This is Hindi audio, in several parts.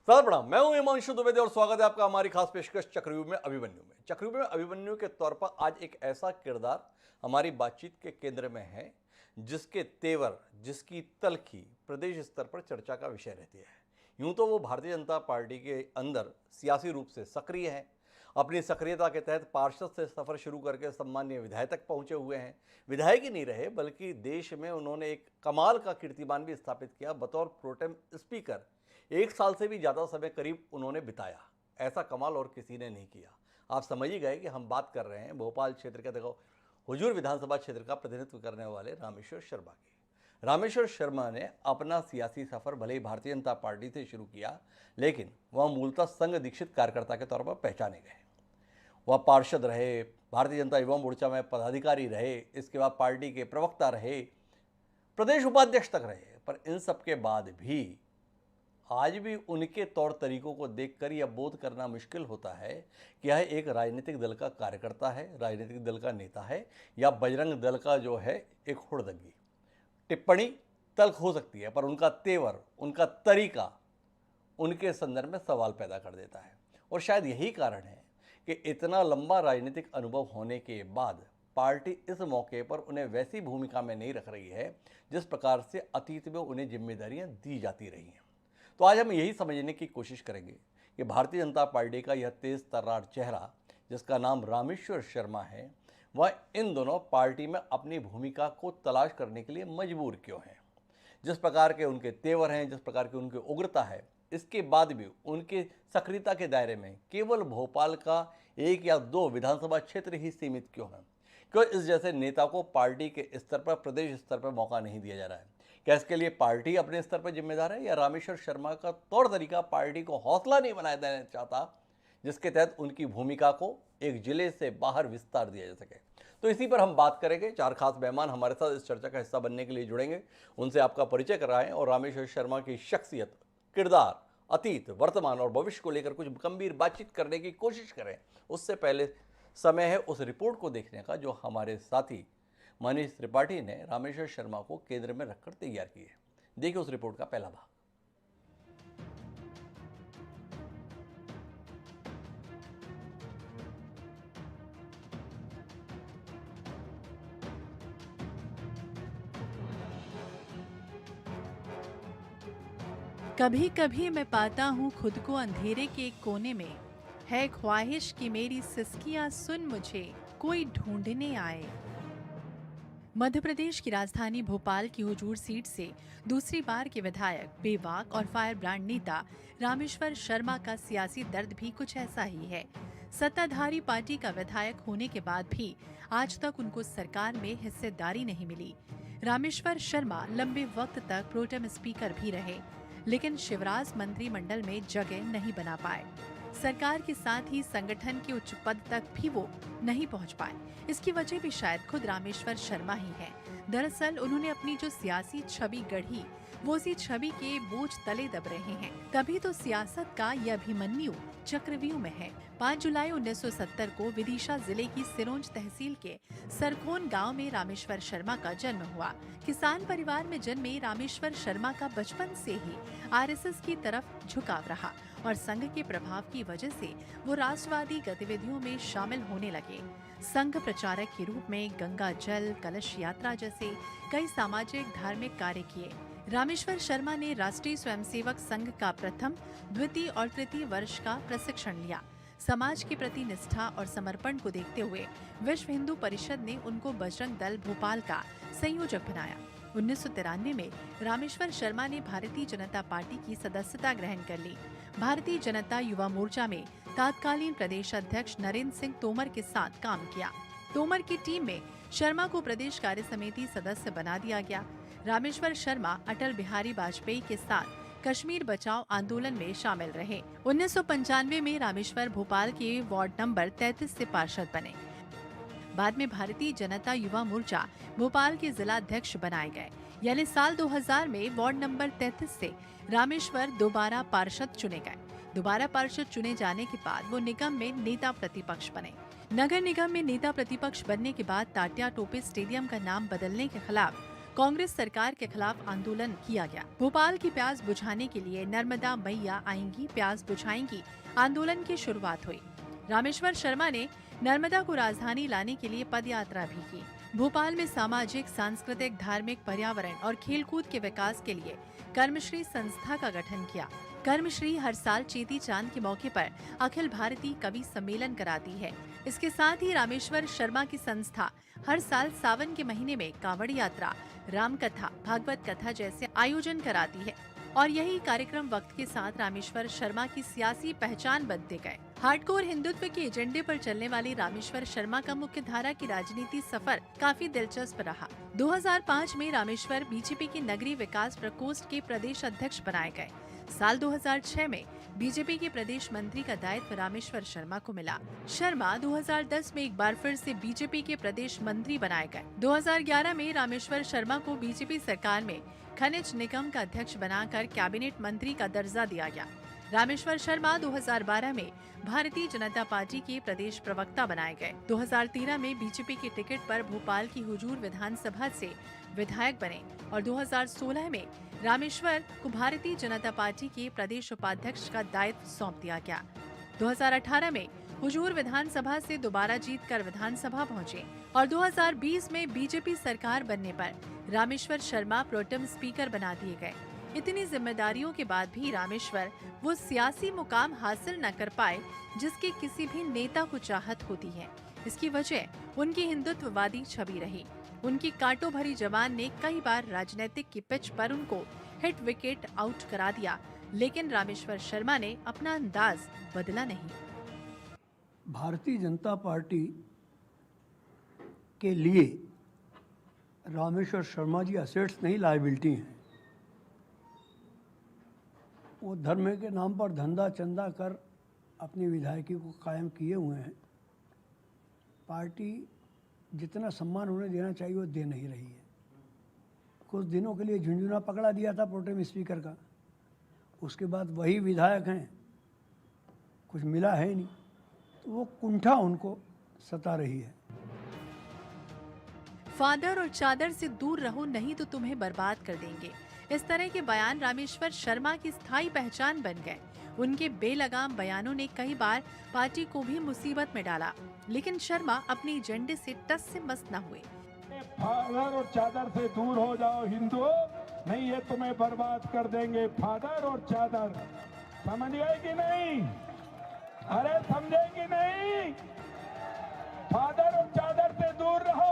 सादर प्रणाम। मैं हूं हिमांशु द्विवेदी और स्वागत है आपका हमारी खास पेशकश चक्रव्यूह में अभिमन्यु में। चक्रव्यूह में अभिमन्यु के तौर पर आज एक ऐसा किरदार हमारी बातचीत के केंद्र में है जिसके तेवर, जिसकी तलखी प्रदेश स्तर पर चर्चा का विषय रहती है। यूं तो वो भारतीय जनता पार्टी के अंदर सियासी रूप से सक्रिय है। अपनी सक्रियता के तहत पार्षद से सफर शुरू करके सम्मानीय विधायक तक पहुंचे हुए हैं। विधायक ही नहीं रहे बल्कि देश में उन्होंने एक कमाल का कीर्तिमान भी स्थापित किया। बतौर प्रोटेम स्पीकर 1 साल से भी ज़्यादा समय करीब उन्होंने बिताया। ऐसा कमाल और किसी ने नहीं किया। आप समझ ही गए कि हम बात कर रहे हैं भोपाल क्षेत्र के, देखो, हुजूर विधानसभा क्षेत्र का प्रतिनिधित्व करने वाले रामेश्वर शर्मा की। रामेश्वर शर्मा ने अपना सियासी सफर भले ही भारतीय जनता पार्टी से शुरू किया, लेकिन वह मूलतः संघ दीक्षित कार्यकर्ता के तौर पर पहचाने गए। वह पार्षद रहे, भारतीय जनता युवा मोर्चा में पदाधिकारी रहे, इसके बाद पार्टी के प्रवक्ता रहे, प्रदेश उपाध्यक्ष तक रहे। पर इन सब के बाद भी आज भी उनके तौर तरीकों को देखकर यह बोध करना मुश्किल होता है कि यह एक राजनीतिक दल का कार्यकर्ता है, राजनीतिक दल का नेता है, या बजरंग दल का जो है एक हुड़दंगी। टिप्पणी तल्ख हो सकती है, पर उनका तेवर, उनका तरीका उनके संदर्भ में सवाल पैदा कर देता है। और शायद यही कारण है कि इतना लंबा राजनीतिक अनुभव होने के बाद पार्टी इस मौके पर उन्हें वैसी भूमिका में नहीं रख रही है जिस प्रकार से अतीत में उन्हें जिम्मेदारियां दी जाती रही हैं। तो आज हम यही समझने की कोशिश करेंगे कि भारतीय जनता पार्टी का यह तेज तर्रार चेहरा, जिसका नाम रामेश्वर शर्मा है, वह इन दोनों पार्टी में अपनी भूमिका को तलाश करने के लिए मजबूर क्यों है। जिस प्रकार के उनके तेवर हैं, जिस प्रकार की उनकी उग्रता है, इसके बाद भी उनके सक्रियता के दायरे में केवल भोपाल का 1 या 2 विधानसभा क्षेत्र ही सीमित क्यों है। क्यों इस जैसे नेता को पार्टी के स्तर पर, प्रदेश स्तर पर मौका नहीं दिया जा रहा है। क्या इसके लिए पार्टी अपने स्तर पर जिम्मेदार है, या रामेश्वर शर्मा का तौर तरीका पार्टी को हौसला नहीं बनाया देना चाहता, जिसके तहत उनकी भूमिका को एक जिले से बाहर विस्तार दिया जा सके। तो इसी पर हम बात करेंगे। 4 खास मेहमान हमारे साथ इस चर्चा का हिस्सा बनने के लिए जुड़ेंगे। उनसे आपका परिचय कराएं और रामेश्वर शर्मा की शख्सियत, किरदार, अतीत, वर्तमान और भविष्य को लेकर कुछ गंभीर बातचीत करने की कोशिश करें। उससे पहले समय है उस रिपोर्ट को देखने का जो हमारे साथी मनीष त्रिपाठी ने रामेश्वर शर्मा को केंद्र में रखकर तैयार की है। देखिए उस रिपोर्ट का पहला भाग। कभी कभी मैं पाता हूँ खुद को अंधेरे के एक कोने में, है ख्वाहिश कि मेरी सिसकियां सुन मुझे कोई ढूंढने आए। मध्य प्रदेश की राजधानी भोपाल की हुजूर सीट से दूसरी बार के विधायक, बेबाक और फायर ब्रांड नेता रामेश्वर शर्मा का सियासी दर्द भी कुछ ऐसा ही है। सत्ताधारी पार्टी का विधायक होने के बाद भी आज तक उनको सरकार में हिस्सेदारी नहीं मिली। रामेश्वर शर्मा लंबे वक्त तक प्रोटेम स्पीकर भी रहे, लेकिन शिवराज मंत्रिमंडल में जगह नहीं बना पाए। सरकार के साथ ही संगठन के उच्च पद तक भी वो नहीं पहुंच पाए। इसकी वजह भी शायद खुद रामेश्वर शर्मा ही है। दरअसल उन्होंने अपनी जो सियासी छवि गढ़ी, वो उसी छवि के बोझ तले दब रहे हैं। तभी तो सियासत का यह अभिमन्यु चक्रव्यूह में है। 5 जुलाई 1970 को विदिशा जिले की सिरोंज तहसील के सरखोन गांव में रामेश्वर शर्मा का जन्म हुआ। किसान परिवार में जन्मे रामेश्वर शर्मा का बचपन से ही आरएसएस की तरफ झुकाव रहा और संघ के प्रभाव की वजह से वो राष्ट्रवादी गतिविधियों में शामिल होने लगे। संघ प्रचारक के रूप में गंगा जल, कलश यात्रा जैसे कई सामाजिक धार्मिक कार्य किए। रामेश्वर शर्मा ने राष्ट्रीय स्वयंसेवक संघ का प्रथम, द्वितीय और तृतीय वर्ष का प्रशिक्षण लिया। समाज के प्रति निष्ठा और समर्पण को देखते हुए विश्व हिंदू परिषद ने उनको बजरंग दल भोपाल का संयोजक बनाया। 1993 में रामेश्वर शर्मा ने भारतीय जनता पार्टी की सदस्यता ग्रहण कर ली। भारतीय जनता युवा मोर्चा में तत्कालीन प्रदेश अध्यक्ष नरेंद्र सिंह तोमर के साथ काम किया। तोमर की टीम में शर्मा को प्रदेश कार्य समिति सदस्य बना दिया गया। रामेश्वर शर्मा अटल बिहारी वाजपेयी के साथ कश्मीर बचाओ आंदोलन में शामिल रहे। 1995 में रामेश्वर भोपाल के वार्ड नंबर 33 से पार्षद बने। बाद में भारतीय जनता युवा मोर्चा भोपाल के जिला अध्यक्ष बनाए गए। यानी साल 2000 में वार्ड नंबर 33 से रामेश्वर दोबारा पार्षद चुने गए। दोबारा पार्षद चुने जाने के बाद वो निगम में नेता प्रतिपक्ष बने। नगर निगम में नेता प्रतिपक्ष बनने के बाद तात्या टोपे स्टेडियम का नाम बदलने के खिलाफ कांग्रेस सरकार के खिलाफ आंदोलन किया गया। भोपाल की प्यास बुझाने के लिए नर्मदा मैया आएंगी, प्यास बुझाएंगी आंदोलन की शुरुआत हुई। रामेश्वर शर्मा ने नर्मदा को राजधानी लाने के लिए पद यात्रा भी की। भोपाल में सामाजिक, सांस्कृतिक, धार्मिक, पर्यावरण और खेलकूद के विकास के लिए कर्मश्री संस्था का गठन किया। कर्मश्री हर साल चेती चांद के मौके पर अखिल भारतीय कवि सम्मेलन कराती है। इसके साथ ही रामेश्वर शर्मा की संस्था हर साल सावन के महीने में कांवड़ यात्रा, राम कथा, भागवत कथा जैसे आयोजन कराती है और यही कार्यक्रम वक्त के साथ रामेश्वर शर्मा की सियासी पहचान बनते गए। हार्डकोर हिंदुत्व के एजेंडे पर चलने वाली रामेश्वर शर्मा का मुख्य धारा की राजनीति सफर काफी दिलचस्प रहा। 2005 में रामेश्वर बीजेपी के नगरीय विकास प्रकोष्ठ के प्रदेश अध्यक्ष बनाए गए। साल 2006 में बीजेपी के प्रदेश मंत्री का दायित्व रामेश्वर शर्मा को मिला। शर्मा 2010 में एक बार फिर से बीजेपी के प्रदेश मंत्री बनाए गए। 2011 में रामेश्वर शर्मा को बीजेपी सरकार में खनिज निगम का अध्यक्ष बनाकर कैबिनेट मंत्री का दर्जा दिया गया। रामेश्वर शर्मा 2012 में भारतीय जनता पार्टी के प्रदेश प्रवक्ता बनाए गए। 2013 में बीजेपी के टिकट पर भोपाल की हुजूर विधानसभा से विधायक बने और 2016 में रामेश्वर को भारतीय जनता पार्टी के प्रदेश उपाध्यक्ष का दायित्व सौंप दिया गया। 2018 में हुजूर विधानसभा से दोबारा जीतकर विधानसभा पहुंचे और 2020 में बीजेपी सरकार बनने पर रामेश्वर शर्मा प्रोटेम स्पीकर बना दिए गए। इतनी जिम्मेदारियों के बाद भी रामेश्वर वो सियासी मुकाम हासिल न कर पाए जिसकी किसी भी नेता को चाहत होती है। इसकी वजह उनकी हिंदुत्ववादी छवि रही। उनकी कांटों भरी जबान ने कई बार राजनीतिक की पिच पर उनको हिट विकेट आउट करा दिया, लेकिन रामेश्वर शर्मा ने अपना अंदाज बदला नहीं। भारतीय जनता पार्टी के लिए रामेश्वर शर्मा जी असेट्स नहीं, लायबिलिटी हैं। वो धर्म के नाम पर धंधा चंदा कर अपनी विधायकी को कायम किए हुए हैं। पार्टी जितना सम्मान उन्हें देना चाहिए वो दे नहीं रही है। कुछ दिनों के लिए झुंझुना पकड़ा दिया था प्रोटेम स्पीकर का, उसके बाद वही विधायक हैं, कुछ मिला है नहीं, तो वो कुंठा उनको सता रही है। फादर और चादर से दूर रहो नहीं तो तुम्हें बर्बाद कर देंगे। इस तरह के बयान रामेश्वर शर्मा की स्थायी पहचान बन गए। उनके बेलगाम बयानों ने कई बार पार्टी को भी मुसीबत में डाला, लेकिन शर्मा अपने एजेंडे से टस से मस न हुए। फादर और चादर से दूर हो जाओ हिंदू, नहीं ये तुम्हें बर्बाद कर देंगे। फादर और चादर, समझ गए कि नहीं? अरे समझे कि नहीं? फादर और चादर से दूर रहो।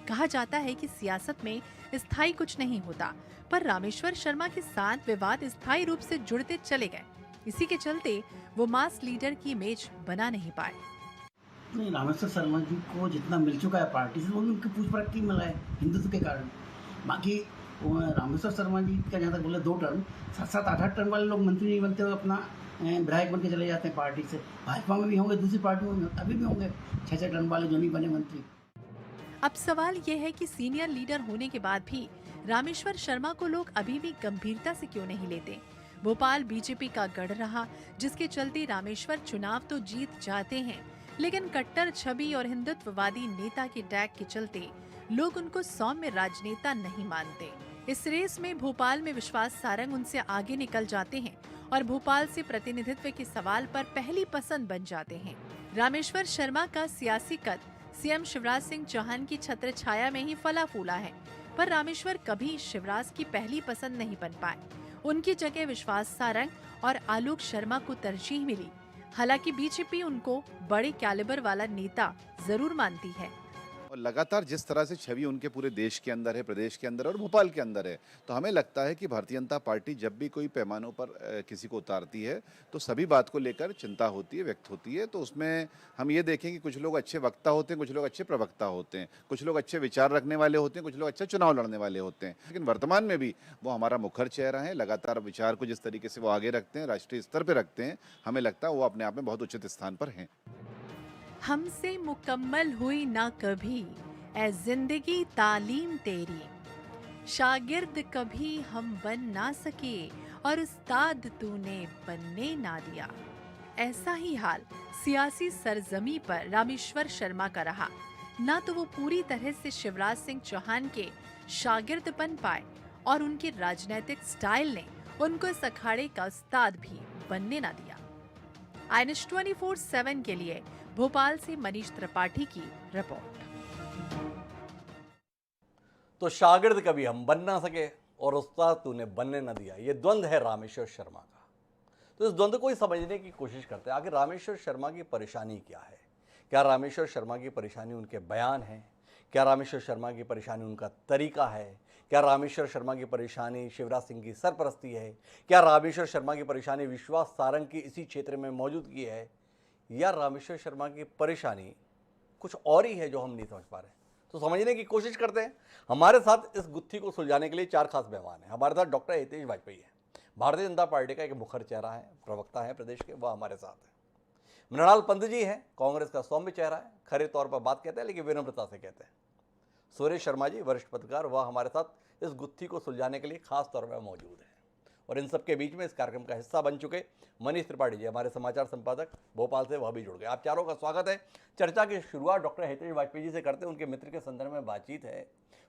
कहा जाता है कि सियासत में स्थायी कुछ नहीं होता, पर रामेश्वर शर्मा के साथ विवाद स्थायी रूप से जुड़ते चले गए। इसी के चलते वो मास लीडर की इमेज बना नहीं पाए। नहीं, रामेश्वर शर्मा जी को जितना मिल चुका है पार्टी से, वो भी उनकी पूछ परख की मिला है हिंदुत्व के कारण। बाकी रामेश्वर शर्मा जी का जहाँ तक बोले 2 टर्म, 7-7, 8-8 टर्म वाले लोग मंत्री नहीं बनते हुए अपना विधायक बन के चले जाते हैं पार्टी से। भाजपा में भी होंगे, दूसरी पार्टियों में अभी भी होंगे 6-6 टर्म वाले जो नहीं बने मंत्री। अब सवाल ये है कि सीनियर लीडर होने के बाद भी रामेश्वर शर्मा को लोग अभी भी गंभीरता से क्यों नहीं लेते। भोपाल बीजेपी का गढ़ रहा, जिसके चलते रामेश्वर चुनाव तो जीत जाते हैं, लेकिन कट्टर छवि और हिंदुत्ववादी नेता के टैग के चलते लोग उनको सौम्य राजनेता नहीं मानते। इस रेस में भोपाल में विश्वास सारंग उनसे आगे निकल जाते हैं और भोपाल से प्रतिनिधित्व के सवाल पर पहली पसंद बन जाते हैं। रामेश्वर शर्मा का सियासी कद सीएम शिवराज सिंह चौहान की छत्र छाया में ही फला फूला है, पर रामेश्वर कभी शिवराज की पहली पसंद नहीं बन पाए। उनकी जगह विश्वास सारंग और आलोक शर्मा को तरजीह मिली। हालांकि बीजेपी उनको बड़े कैलिबर वाला नेता जरूर मानती है। और लगातार जिस तरह से छवि उनके पूरे देश के अंदर है, प्रदेश के अंदर और भोपाल के अंदर है, तो हमें लगता है कि भारतीय जनता पार्टी जब भी कोई पैमानों पर किसी को उतारती है तो सभी बात को लेकर चिंता होती है, व्यक्त होती है। तो उसमें हम ये देखें कि कुछ लोग अच्छे वक्ता होते हैं, कुछ लोग अच्छे प्रवक्ता होते हैं, कुछ लोग अच्छे विचार रखने वाले होते हैं, कुछ लोग अच्छा चुनाव लड़ने वाले होते हैं। लेकिन वर्तमान में भी वो हमारा मुखर चेहरा है। लगातार विचार को जिस तरीके से वो आगे रखते हैं, राष्ट्रीय स्तर पर रखते हैं, हमें लगता है वो अपने आप में बहुत उचित स्थान पर हैं। हमसे मुकम्मल हुई ना कभी ऐ जिंदगी तालीम तेरी, शागिर्द कभी हम बन ना सके और उस्ताद तूने बनने ना दिया। ऐसा ही हाल सियासी सरजमी पर रामेश्वर शर्मा का रहा। ना तो वो पूरी तरह से शिवराज सिंह चौहान के शागिर्द बन पाए और उनके राजनीतिक स्टाइल ने उनको इस अखाड़े का उस्ताद भी बनने ना दिया। INS 24/7 के लिए भोपाल से मनीष त्रिपाठी की रिपोर्ट। तो शागिर्द कभी हम बन ना सके और उस्ताद तूने बनने ना दिया, ये द्वंद्व है रामेश्वर शर्मा का। तो इस द्वंद्व को ही समझने की कोशिश करते हैं। आखिर रामेश्वर शर्मा की परेशानी क्या है? क्या रामेश्वर शर्मा की परेशानी उनके बयान है? क्या रामेश्वर शर्मा की परेशानी उनका तरीका है? क्या रामेश्वर शर्मा की परेशानी शिवराज सिंह की सरपरस्ती है? क्या रामेश्वर शर्मा की परेशानी विश्वास सारंग की इसी क्षेत्र में मौजूदगी है? या रामेश्वर शर्मा की परेशानी कुछ और ही है जो हम नहीं समझ पा रहे? तो समझने की कोशिश करते हैं। हमारे साथ इस गुत्थी को सुलझाने के लिए चार खास मेहमान हैं। हमारे साथ डॉक्टर हितेश वाजपेयी है, भारतीय जनता पार्टी का एक मुखर चेहरा है, प्रवक्ता है प्रदेश के, वह हमारे साथ है। मृणाल पंत जी हैं, कांग्रेस का सौम्य चेहरा है, खरे तौर पर बात कहते हैं लेकिन विनम्रता से कहते हैं। सुरेश शर्मा जी, वरिष्ठ पत्रकार, वह हमारे साथ इस गुत्थी को सुलझाने के लिए खास तौर पर मौजूद है। और इन सबके बीच में इस कार्यक्रम का हिस्सा बन चुके मनीष त्रिपाठी जी, हमारे समाचार संपादक भोपाल से, वह भी जुड़ गए। आप चारों का स्वागत है। चर्चा की शुरुआत डॉक्टर हितेश वाजपेयी जी से करते हैं। उनके मित्र के संदर्भ में बातचीत है,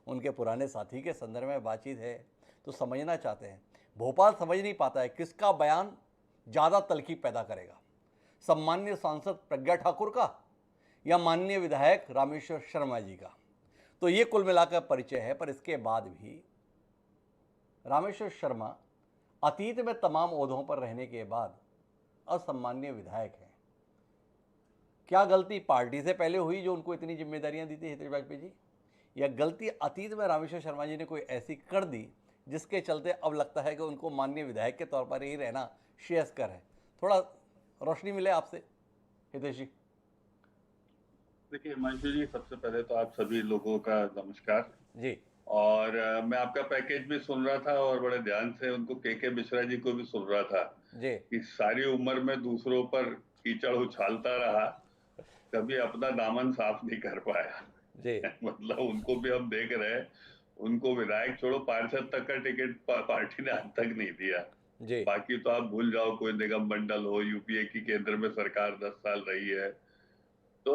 उनके पुराने साथी के संदर्भ में बातचीत है, तो समझना चाहते हैं। भोपाल समझ नहीं पाता है किसका बयान ज़्यादा तल्खी पैदा करेगा, सम्मान्य सांसद प्रज्ञा ठाकुर का या माननीय विधायक रामेश्वर शर्मा जी का। तो ये कुल मिलाकर परिचय है। पर इसके बाद भी रामेश्वर शर्मा अतीत में तमाम ओहदों पर रहने के बाद असम्मान्य विधायक हैं। क्या गलती पार्टी से पहले हुई जो उनको इतनी जिम्मेदारियां दी थी हितेश वाजपेयी जी, या गलती अतीत में रामेश्वर शर्मा जी ने कोई ऐसी कर दी जिसके चलते अब लगता है कि उनको माननीय विधायक के तौर पर ही रहना श्रेयस्कर है? थोड़ा रोशनी मिले आपसे हितेश जी। देखिए हिमांशु जी, सबसे पहले तो आप सभी लोगों का नमस्कार जी और मैं आपका पैकेज भी सुन रहा था और बड़े ध्यान से उनको के मिश्रा जी को भी सुन रहा था जी कि सारी उम्र में दूसरों पर कीचड़ उछालता रहा, कभी अपना दामन साफ नहीं कर पाया। जी मतलब उनको भी हम देख रहे हैं, उनको विधायक छोड़ो पार्षद तक का टिकट पार्टी ने आज तक नहीं दिया। जी बाकी तो आप भूल जाओ, कोई निगम मंडल हो, यूपीए की केंद्र में सरकार 10 साल रही है। तो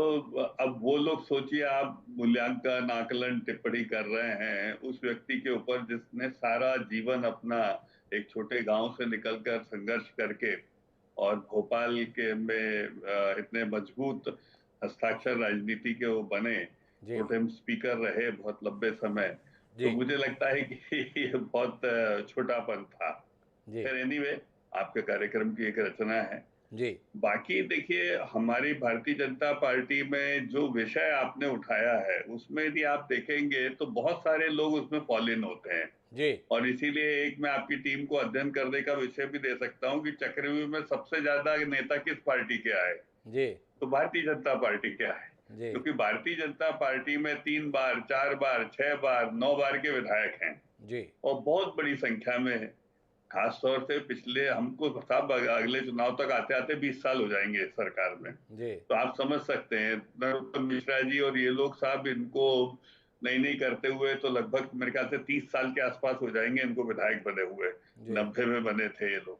अब वो लोग सोचिए, आप मूल्यांकन आकलन टिप्पणी कर रहे हैं उस व्यक्ति के ऊपर जिसने सारा जीवन अपना एक छोटे गांव से निकलकर संघर्ष करके और भोपाल के में इतने मजबूत हस्ताक्षर राजनीति के वो बने, जी प्रोटेम स्पीकर रहे बहुत लंबे समय। तो जी मुझे लगता है कि ये बहुत छोटापन था। जी फिर एनीवे, आपके कार्यक्रम की एक रचना है। जी बाकी देखिए, हमारी भारतीय जनता पार्टी में जो विषय आपने उठाया है उसमें यदि आप देखेंगे तो बहुत सारे लोग उसमें फॉल इन होते हैं। जी और इसीलिए एक मैं आपकी टीम को अध्ययन करने का विषय भी दे सकता हूं कि चक्रव्यूह में सबसे ज्यादा नेता किस पार्टी के आए, जी तो भारतीय जनता पार्टी के आए। जी क्योंकि भारतीय जनता पार्टी में 3 बार 4 बार 6 बार 9 बार के विधायक हैं जी और बहुत बड़ी संख्या में है। खास तौर से पिछले, हमको साहब अगले चुनाव तक आते आते 20 साल हो जाएंगे सरकार में। जी तो आप समझ सकते हैं नरोत्तम मिश्रा जी और ये लोग साहब, इनको नहीं करते हुए तो लगभग मेरे ख्याल से 30 साल के आसपास हो जाएंगे इनको विधायक बने हुए। जी 90 में बने थे ये लोग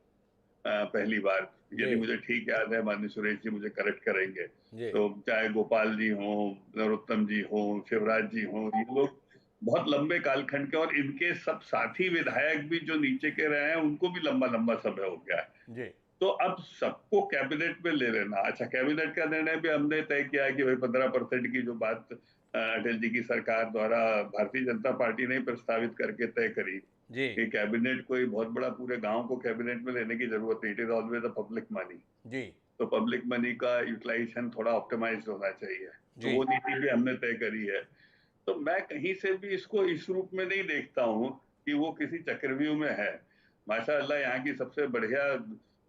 पहली बार, यदि जी मुझे ठीक याद है। माननीय सुरेश जी मुझे करेक्ट करेंगे। जी तो चाहे गोपाल जी हो, नरोत्तम जी हो, शिवराज जी हो, ये लोग बहुत लंबे कालखंड के, और इनके सब साथी विधायक भी जो नीचे के रहे हैं उनको भी लंबा लंबा समय हो गया है। जी तो अब सबको कैबिनेट में ले लेना, अच्छा कैबिनेट का निर्णय भी हमने तय किया है कि भाई 15% की जो बात अटल जी की सरकार द्वारा भारतीय जनता पार्टी ने प्रस्तावित करके तय करी जी कि कैबिनेट कोई बहुत बड़ा पूरे गांव को कैबिनेट में लेने की जरूरत नहीं, it is always a public money. जी तो पब्लिक मनी का यूटिलाइजेशन थोड़ा ऑप्टिमाइज होना चाहिए, तो जी वो नीति भी हमने तय करी है। तो मैं कहीं से भी इसको इस रूप में नहीं देखता हूँ कि वो किसी चक्रव्यूह में है। माशाअल्लाह यहाँ की सबसे बढ़िया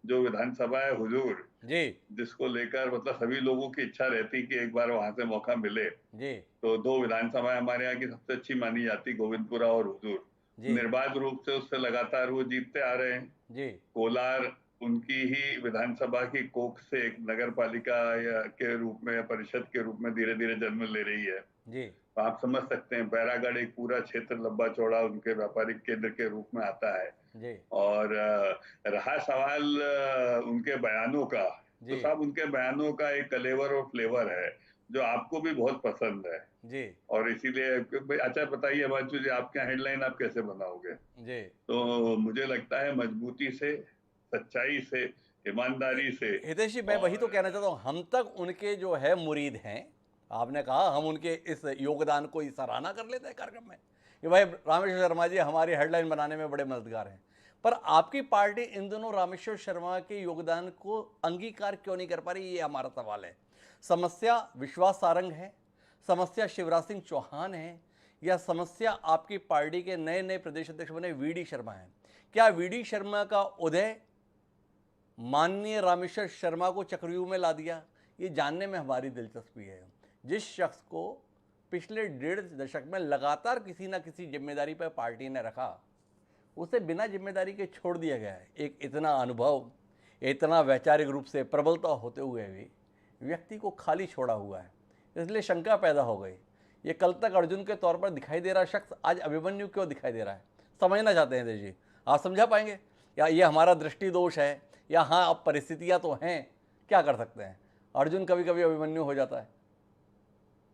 जो विधानसभा है हुजूर, जी जिसको लेकर मतलब सभी लोगों की इच्छा रहती कि एक बार वहां से मौका मिले। जी तो 2 विधानसभाएं हमारे यहाँ की सबसे अच्छी मानी जाती, गोविंदपुरा और हुजूर। जी निर्बाध रूप से उससे लगातार वो जीतते आ रहे हैं। जी कोलार उनकी ही विधानसभा की कोख से एक नगर पालिका या के रूप में या परिषद के रूप में धीरे धीरे जन्म ले रही है। जी तो आप समझ सकते हैं बैरागढ़ एक पूरा क्षेत्र लंबा चौड़ा उनके व्यापारिक केंद्र के रूप में आता है। जी और रहा सवाल उनके बयानों का, तो जी साहब उनके बयानों का एक कलेवर और फ्लेवर है जो आपको भी बहुत पसंद है। जी और इसीलिए अच्छा बताइए हिमांशु जी, आपके हेडलाइन आप कैसे बनाओगे? जी तो मुझे लगता है मजबूती से, सच्चाई से, ईमानदारी से। हितेश जी, मैं वही तो कहना चाहता हूँ, हम तक उनके जो है मुरीद हैं। आपने कहा हम उनके इस योगदान को ही सराहना कर लेते हैं कार्यक्रम में कि भाई रामेश्वर शर्मा जी हमारी हेडलाइन बनाने में बड़े मददगार हैं, पर आपकी पार्टी इन दोनों रामेश्वर शर्मा के योगदान को अंगीकार क्यों नहीं कर पा रही, ये हमारा सवाल है। समस्या विश्वास सारंग है, समस्या शिवराज सिंह चौहान है, या समस्या आपकी पार्टी के नए नए प्रदेश अध्यक्ष बने वीडी शर्मा है? क्या वीडी शर्मा का उदय माननीय रामेश्वर शर्मा को चक्रव्यूह में ला दिया? ये जानने में हमारी दिलचस्पी है। जिस शख्स को पिछले 1.5 दशक में लगातार किसी न किसी जिम्मेदारी पर पार्टी ने रखा, उसे बिना जिम्मेदारी के छोड़ दिया गया है। एक इतना अनुभव, इतना वैचारिक रूप से प्रबलता होते हुए भी व्यक्ति को खाली छोड़ा हुआ है, इसलिए शंका पैदा हो गई। ये कल तक अर्जुन के तौर पर दिखाई दे रहा शख्स आज अभिमन्यु क्यों दिखाई दे रहा है? समझना चाहते हैं देश जी, आप समझा पाएंगे? या ये हमारा दृष्टि दोष है, या हाँ अब परिस्थितियाँ तो हैं, क्या कर सकते हैं? अर्जुन कभी कभी अभिमन्यु हो जाता है।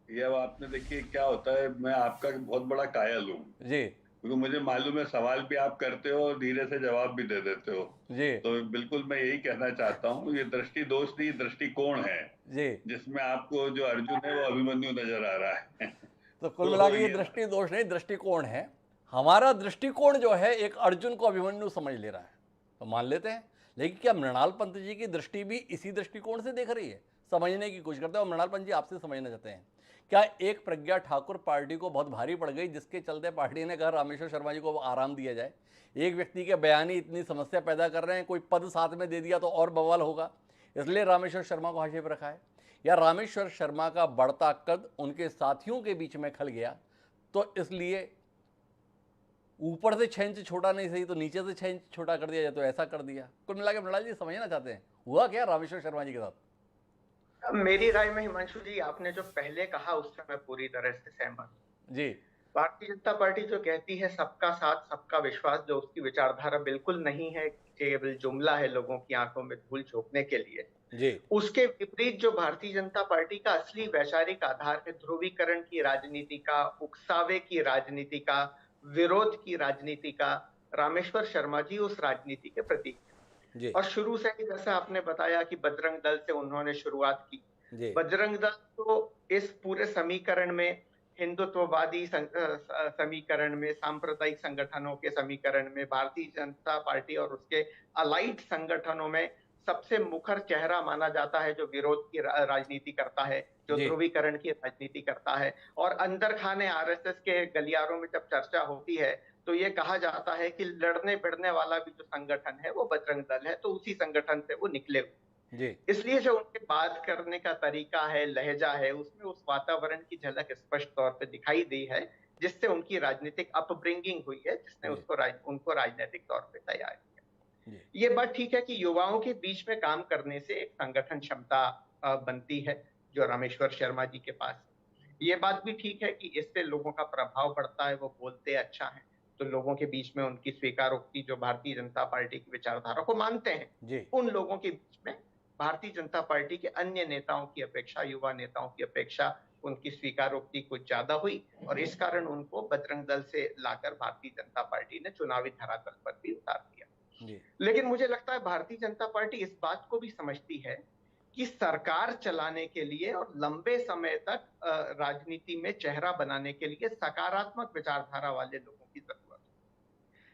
ये अब आपने देखिए क्या होता है, मैं आपका बहुत बड़ा कायल हूँ जी क्योंकि मुझे मालूम है सवाल भी आप करते हो और धीरे से जवाब भी दे देते हो। जी तो बिल्कुल मैं यही कहना चाहता हूँ, ये दृष्टि दोष नहीं, दृष्टिकोण है जी। जिसमें आपको जो अर्जुन है वो अभिमन्यु नजर आ रहा है। तो कुल मिला के ये दृष्टि दोष नहीं, दृष्टिकोण है। हमारा दृष्टिकोण जो है एक अर्जुन को अभिमन्यु समझ ले रहा है, तो मान लेते हैं। लेकिन क्या मृणाल पंत जी की दृष्टि भी इसी दृष्टिकोण से देख रही है? समझने की कोशिश करते हैं। और मृणाल पंत जी आपसे समझना चाहते हैं, क्या एक प्रज्ञा ठाकुर पार्टी को बहुत भारी पड़ गई जिसके चलते पार्टी ने कहा रामेश्वर शर्मा जी को आराम दिया जाए? एक व्यक्ति के बयान ही इतनी समस्या पैदा कर रहे हैं, कोई पद साथ में दे दिया तो और बवाल होगा, इसलिए रामेश्वर शर्मा को हाशिए पर रखा है? या रामेश्वर शर्मा का बढ़ता कद उनके साथियों के बीच में खल गया, तो इसलिए ऊपर से 6 इंच छोटा नहीं सही तो नीचे से 6 इंच छोटा कर दिया जाए, तो ऐसा कर दिया? कुल मिला के मृणाल जी समझना चाहते हैं हुआ क्या रामेश्वर शर्मा जी के साथ? मेरी राय में हिमांशु जी, आपने जो पहले कहा उससे मैं पूरी तरह से सहमत हूं। जी भारतीय जनता पार्टी जो कहती है सबका साथ सबका विश्वास, जो उसकी विचारधारा बिल्कुल नहीं है, केवल जुमला है लोगों की आंखों में धूल झोंकने के लिए। जी उसके विपरीत जो भारतीय जनता पार्टी का असली वैचारिक आधार है, ध्रुवीकरण की राजनीति का, उकसावे की राजनीति का, विरोध की राजनीति का, रामेश्वर शर्मा जी उस राजनीति के प्रतीक हैं। जी और शुरू से ही जैसा आपने बताया कि बजरंग दल से उन्होंने शुरुआत की। जी बजरंग दल तो इस पूरे समीकरण में, हिंदुत्ववादी समीकरण में, सांप्रदायिक संगठनों के समीकरण में, भारतीय जनता पार्टी और उसके अलाइड संगठनों में सबसे मुखर चेहरा माना जाता है, जो विरोध की राजनीति करता है, जो जी। ध्रुवीकरण की राजनीति करता है। और अंदर खाने आरएसएस के गलियारों में जब चर्चा होती है तो ये कहा जाता है कि लड़ने भिड़ने वाला भी जो संगठन है वो बजरंग दल है, तो उसी संगठन से वो निकले हुए। जी इसलिए जो उनके बात करने का तरीका है, लहजा है, उसमें उस वातावरण की झलक स्पष्ट तौर पे दिखाई दी है, जिससे उनकी राजनीतिक अपब्रिंगिंग हुई है, जिसने जी। उनको राजनीतिक तौर पे तैयार किया। जी ये बात ठीक है कि युवाओं के बीच में काम करने से एक संगठन क्षमता बनती है, जो रामेश्वर शर्मा जी के पास है। ये बात भी ठीक है कि इससे लोगों का प्रभाव बढ़ता है, वो बोलते अच्छा है, तो लोगों के बीच में उनकी स्वीकारोक्ति, जो भारतीय जनता पार्टी की विचारधारा को मानते हैं, जी उन लोगों के बीच में भारतीय जनता पार्टी के अन्य नेताओं की अपेक्षा, युवा नेताओं की अपेक्षा उनकी स्वीकारोक्ति कुछ ज्यादा हुई, और इस कारण उनको बजरंग दल से लाकर भारतीय जनता पार्टी ने चुनावी धरातल पर भी उतार दिया। जी लेकिन मुझे लगता है भारतीय जनता पार्टी इस बात को भी समझती है कि सरकार चलाने के लिए और लंबे समय तक राजनीति में चेहरा बनाने के लिए सकारात्मक विचारधारा वाले लोगों की जरूरत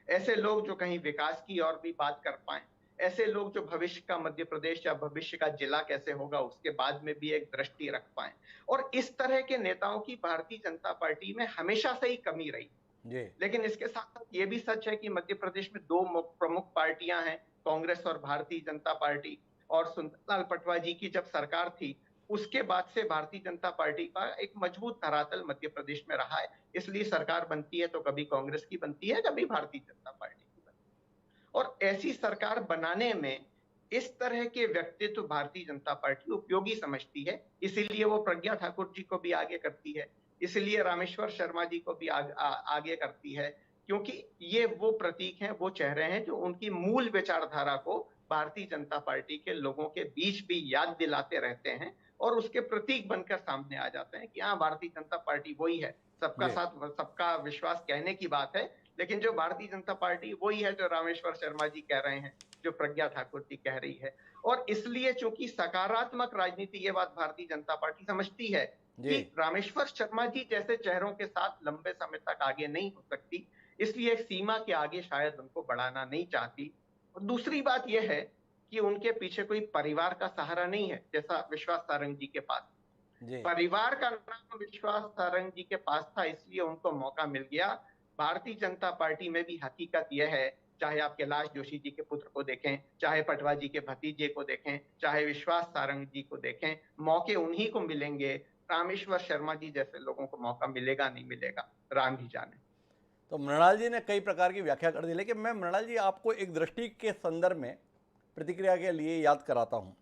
है। ऐसे लोग जो कहीं विकास की और भी बात कर पाए, ऐसे लोग जो भविष्य का मध्य प्रदेश या भविष्य का जिला कैसे होगा उसके बाद में भी एक दृष्टि रख पाए। और इस तरह के नेताओं की भारतीय जनता पार्टी में हमेशा से ही कमी रही। जी लेकिन इसके साथ साथ ये भी सच है कि मध्य प्रदेश में 2 प्रमुख पार्टियां हैं, कांग्रेस और भारतीय जनता पार्टी। और सुंदरलाल पटवा जी की जब सरकार थी, उसके बाद से भारतीय जनता पार्टी का एक मजबूत धरातल मध्य प्रदेश में रहा है। इसलिए सरकार बनती है तो कभी कांग्रेस की बनती है, कभी भारतीय जनता पार्टी की बनती है। और ऐसी सरकार बनाने में इस तरह के व्यक्तित्व भारतीय जनता पार्टी उपयोगी समझती है, इसीलिए वो प्रज्ञा ठाकुर जी को भी आगे करती है, इसलिए रामेश्वर शर्मा जी को भी आगे करती है, क्योंकि ये वो प्रतीक हैं, वो चेहरे हैं जो उनकी मूल विचारधारा को भारतीय जनता पार्टी के लोगों के बीच भी याद दिलाते रहते हैं। और उसके प्रतीक बनकर सामने आ जाते हैं कि हाँ, भारतीय जनता पार्टी वही है। सबका जी। साथ सबका विश्वास कहने की बात है, लेकिन जो भारतीय जनता पार्टी वही है जो रामेश्वर शर्मा जी कह रहे हैं, जो प्रज्ञा ठाकुर जी कह रही है। और इसलिए चूंकि सकारात्मक राजनीति, ये बात भारतीय जनता पार्टी समझती है जी। कि रामेश्वर शर्मा जी जैसे चेहरों के साथ लंबे समय तक आगे नहीं हो सकती, इसलिए एक सीमा के आगे शायद उनको बढ़ाना नहीं चाहती। और दूसरी बात यह है कि उनके पीछे कोई परिवार का सहारा नहीं है, जैसा विश्वास सारंग जी के पास। जी। परिवार का नाम विश्वास सारंग जी के पास था, इसलिए उनको मौका मिल गया। भारतीय जनता पार्टी में भी हकीकत यह है, चाहे आप कैलाश जोशी जी के पुत्र को देखें, चाहे पटवा जी के भतीजे को देखें, चाहे विश्वास सारंग जी को देखें, मौके उन्हीं को मिलेंगे। रामेश्वर शर्मा जी जैसे लोगों को मौका मिलेगा नहीं मिलेगा, राम ही जाने। तो मृणाल जी ने कई प्रकार की व्याख्या कर दी, लेकिन मैं मृणाल जी आपको एक दृष्टि के संदर्भ में प्रतिक्रिया के लिए याद कराता हूं।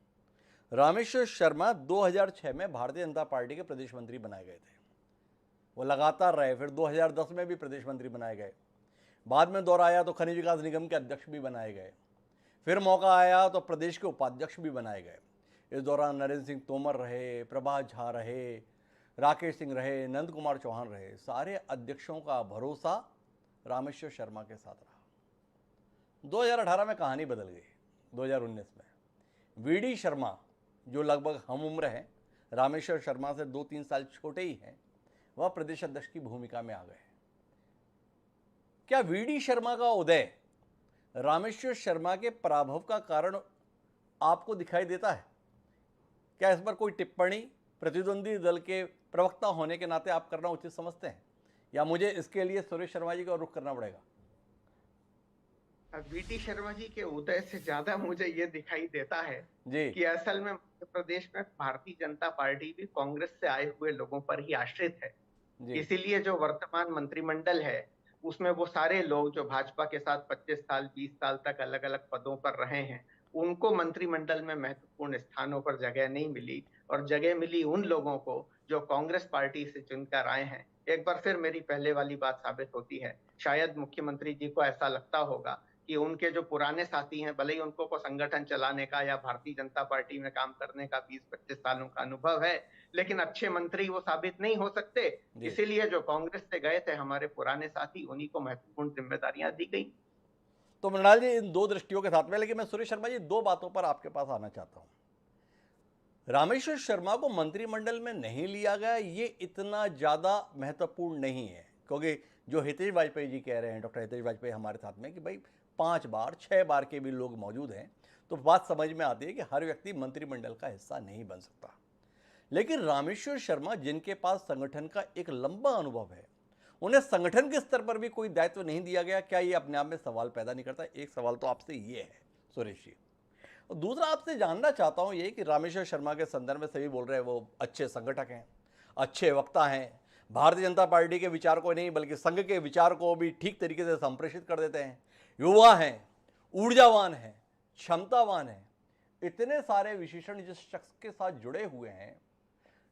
रामेश्वर शर्मा 2006 में भारतीय जनता पार्टी के प्रदेश मंत्री बनाए गए थे। वो लगातार रहे, फिर 2010 में भी प्रदेश मंत्री बनाए गए, बाद में दौर आया तो खनिज विकास निगम के अध्यक्ष भी बनाए गए, फिर मौका आया तो प्रदेश के उपाध्यक्ष भी बनाए गए। इस दौरान नरेंद्र सिंह तोमर रहे, प्रभात झा रहे, राकेश सिंह रहे, नंद कुमार चौहान रहे। सारे अध्यक्षों का भरोसा रामेश्वर शर्मा के साथ रहा। 2018 में कहानी बदल गई। 2019 में वीडी शर्मा, जो लगभग हम उम्र हैं, रामेश्वर शर्मा से 2-3 साल छोटे ही हैं, वह प्रदेश अध्यक्ष की भूमिका में आ गए। क्या वीडी शर्मा का उदय रामेश्वर शर्मा के पराभव का कारण आपको दिखाई देता है? क्या इस पर कोई टिप्पणी प्रतिद्वंदी दल के प्रवक्ता होने के नाते आप करना उचित समझते हैं, या मुझे इसके लिए सुरेश शर्मा जी का रुख करना पड़ेगा? वीटी शर्मा जी के उदय से ज्यादा मुझे ये दिखाई देता है जी। कि असल में मध्य प्रदेश में भारतीय जनता पार्टी भी कांग्रेस से आए हुए लोगों पर ही आश्रित है। जी। इसीलिए जो वर्तमान मंत्रिमंडल है, उसमें वो सारे लोग जो भाजपा के साथ 25 साल 20 साल तक अलग अलग पदों पर रहे हैं, उनको मंत्रिमंडल में महत्वपूर्ण स्थानों पर जगह नहीं मिली, और जगह मिली उन लोगों को जो कांग्रेस पार्टी से चुनकर आए हैं। एक बार फिर मेरी पहले वाली बात साबित होती है। शायद मुख्यमंत्री जी को ऐसा लगता होगा कि उनके जो पुराने साथी हैं, भले ही उनको को संगठन चलाने का या भारतीय जनता पार्टी में काम करने का 20-25 सालों का अनुभव है, लेकिन अच्छे मंत्री वो साबित नहीं हो सकते। इसीलिए जो कांग्रेस से गए थे हमारे पुराने साथी, उन्हीं को महत्वपूर्ण जिम्मेदारियां दी गई। तो मृणाल जी, इन दो दृष्टियों के साथ में, लेकिन मैं सुरेश शर्मा जी 2 बातों पर आपके पास आना चाहता हूं। रामेश्वर शर्मा को मंत्रिमंडल में नहीं लिया गया, ये इतना ज्यादा महत्वपूर्ण नहीं है, क्योंकि जो हितेश वाजपेयी जी कह रहे हैं, डॉक्टर हितेश वाजपेयी हमारे साथ में, कि भाई 5 बार 6 बार के भी लोग मौजूद हैं, तो बात समझ में आती है कि हर व्यक्ति मंत्रिमंडल का हिस्सा नहीं बन सकता। लेकिन रामेश्वर शर्मा, जिनके पास संगठन का एक लंबा अनुभव है, उन्हें संगठन के स्तर पर भी कोई दायित्व नहीं दिया गया। क्या ये अपने आप में सवाल पैदा नहीं करता? एक सवाल तो आपसे ये है सुरेश जी। और दूसरा आपसे जानना चाहता हूं ये कि रामेश्वर शर्मा के संदर्भ में सभी बोल रहे हैं वो अच्छे संगठक हैं, अच्छे वक्ता हैं, भारतीय जनता पार्टी के विचार को नहीं बल्कि संघ के विचार को भी ठीक तरीके से संप्रेषित कर देते हैं, युवा हैं, ऊर्जावान हैं, क्षमतावान हैं। इतने सारे विशेषण जिस शख्स के साथ जुड़े हुए हैं,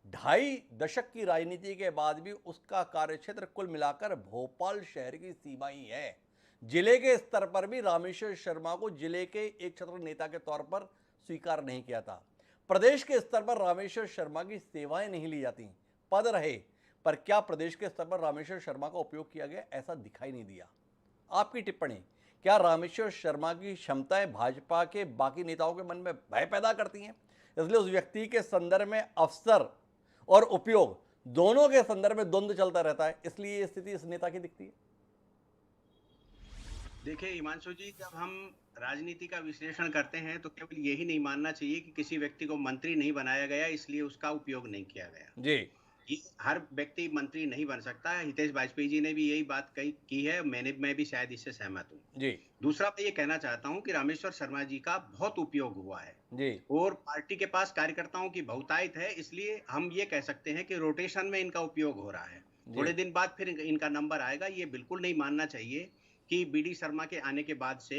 2.5 दशक की राजनीति के बाद भी उसका कार्यक्षेत्र कुल मिलाकर भोपाल शहर की सीमा ही है। जिले के स्तर पर भी रामेश्वर शर्मा को जिले के एक छत्र नेता के तौर पर स्वीकार नहीं किया था। प्रदेश के स्तर पर रामेश्वर शर्मा की सेवाएं नहीं ली जाती, पद रहे, पर क्या प्रदेश के स्तर पर रामेश्वर शर्मा का उपयोग किया गया, ऐसा दिखाई नहीं दिया। आपकी टिप्पणी, क्या रामेश्वर शर्मा की क्षमताएं भाजपा के बाकी नेताओं के मन में भय पैदा करती हैं, इसलिए उस व्यक्ति के संदर्भ में अवसर और उपयोग दोनों के संदर्भ में द्वंद्व चलता रहता है, इसलिए ये स्थिति इस नेता की दिखती है? देखिए हिमांशु जी, जब हम राजनीति का विश्लेषण करते हैं तो केवल यही नहीं मानना चाहिए कि किसी व्यक्ति को मंत्री नहीं बनाया गया इसलिए उसका उपयोग नहीं किया गया। जी, ये हर व्यक्ति मंत्री नहीं बन सकता है। हितेश वाजपेयी जी ने भी यही बात की है, मैं भी शायद इससे सहमत हूँ। जी। दूसरा मैं ये कहना चाहता हूँ कि रामेश्वर शर्मा जी का बहुत उपयोग हुआ है जी। और पार्टी के पास कार्यकर्ताओं की बहुतायत है, इसलिए हम ये कह सकते हैं कि रोटेशन में इनका उपयोग हो रहा है। थोड़े दिन बाद फिर इनका नंबर आएगा। ये बिल्कुल नहीं मानना चाहिए कि बीडी शर्मा के आने के बाद से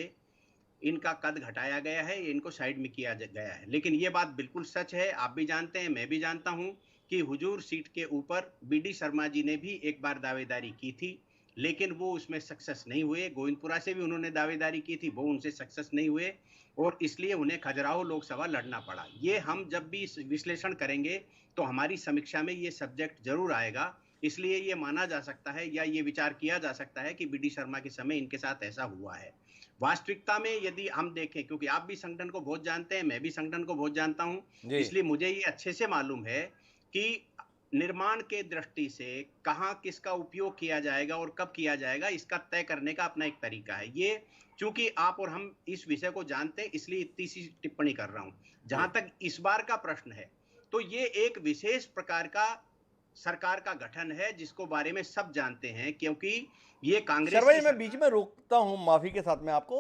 इनका कद घटाया गया है, इनको साइड में किया गया है। लेकिन ये बात बिल्कुल सच है, आप भी जानते हैं, मैं भी जानता हूं कि हुजूर सीट के ऊपर बीडी शर्मा जी ने भी एक बार दावेदारी की थी लेकिन वो उसमें सक्सेस नहीं हुए। गोविंदपुरा से भी उन्होंने दावेदारी की थी, वो उनसे सक्सेस नहीं हुए और इसलिए उन्हें खजुराहो लोकसभा लड़ना पड़ा। ये हम जब भी विश्लेषण करेंगे तो हमारी समीक्षा में ये सब्जेक्ट जरूर आएगा। इसलिए ये माना जा सकता है या ये विचार किया जा सकता है कि बीडी शर्मा के समय इनके साथ ऐसा हुआ है। वास्तविकता में यदि हम देखें, क्योंकि आप भी संगठन को बहुत जानते हैं, मैं भी संगठन को बहुत जानता हूं, जी। इसलिए मुझे ये अच्छे से मालूम है कि निर्माण के दृष्टि से कहां किसका उपयोग किया जाएगा और कब किया जाएगा, इसका तय करने का अपना एक तरीका है। ये चूंकि आप और हम इस विषय को जानते हैं, इसलिए इतनी सी टिप्पणी कर रहा हूं। जहां तक इस बार का प्रश्न है, तो ये एक विशेष प्रकार का सरकार का गठन है जिसको बारे में सब जानते हैं, क्योंकि ये कांग्रेस शर्मा की जी, मैं बीच में रोकता हूं माफी के साथ में आपको।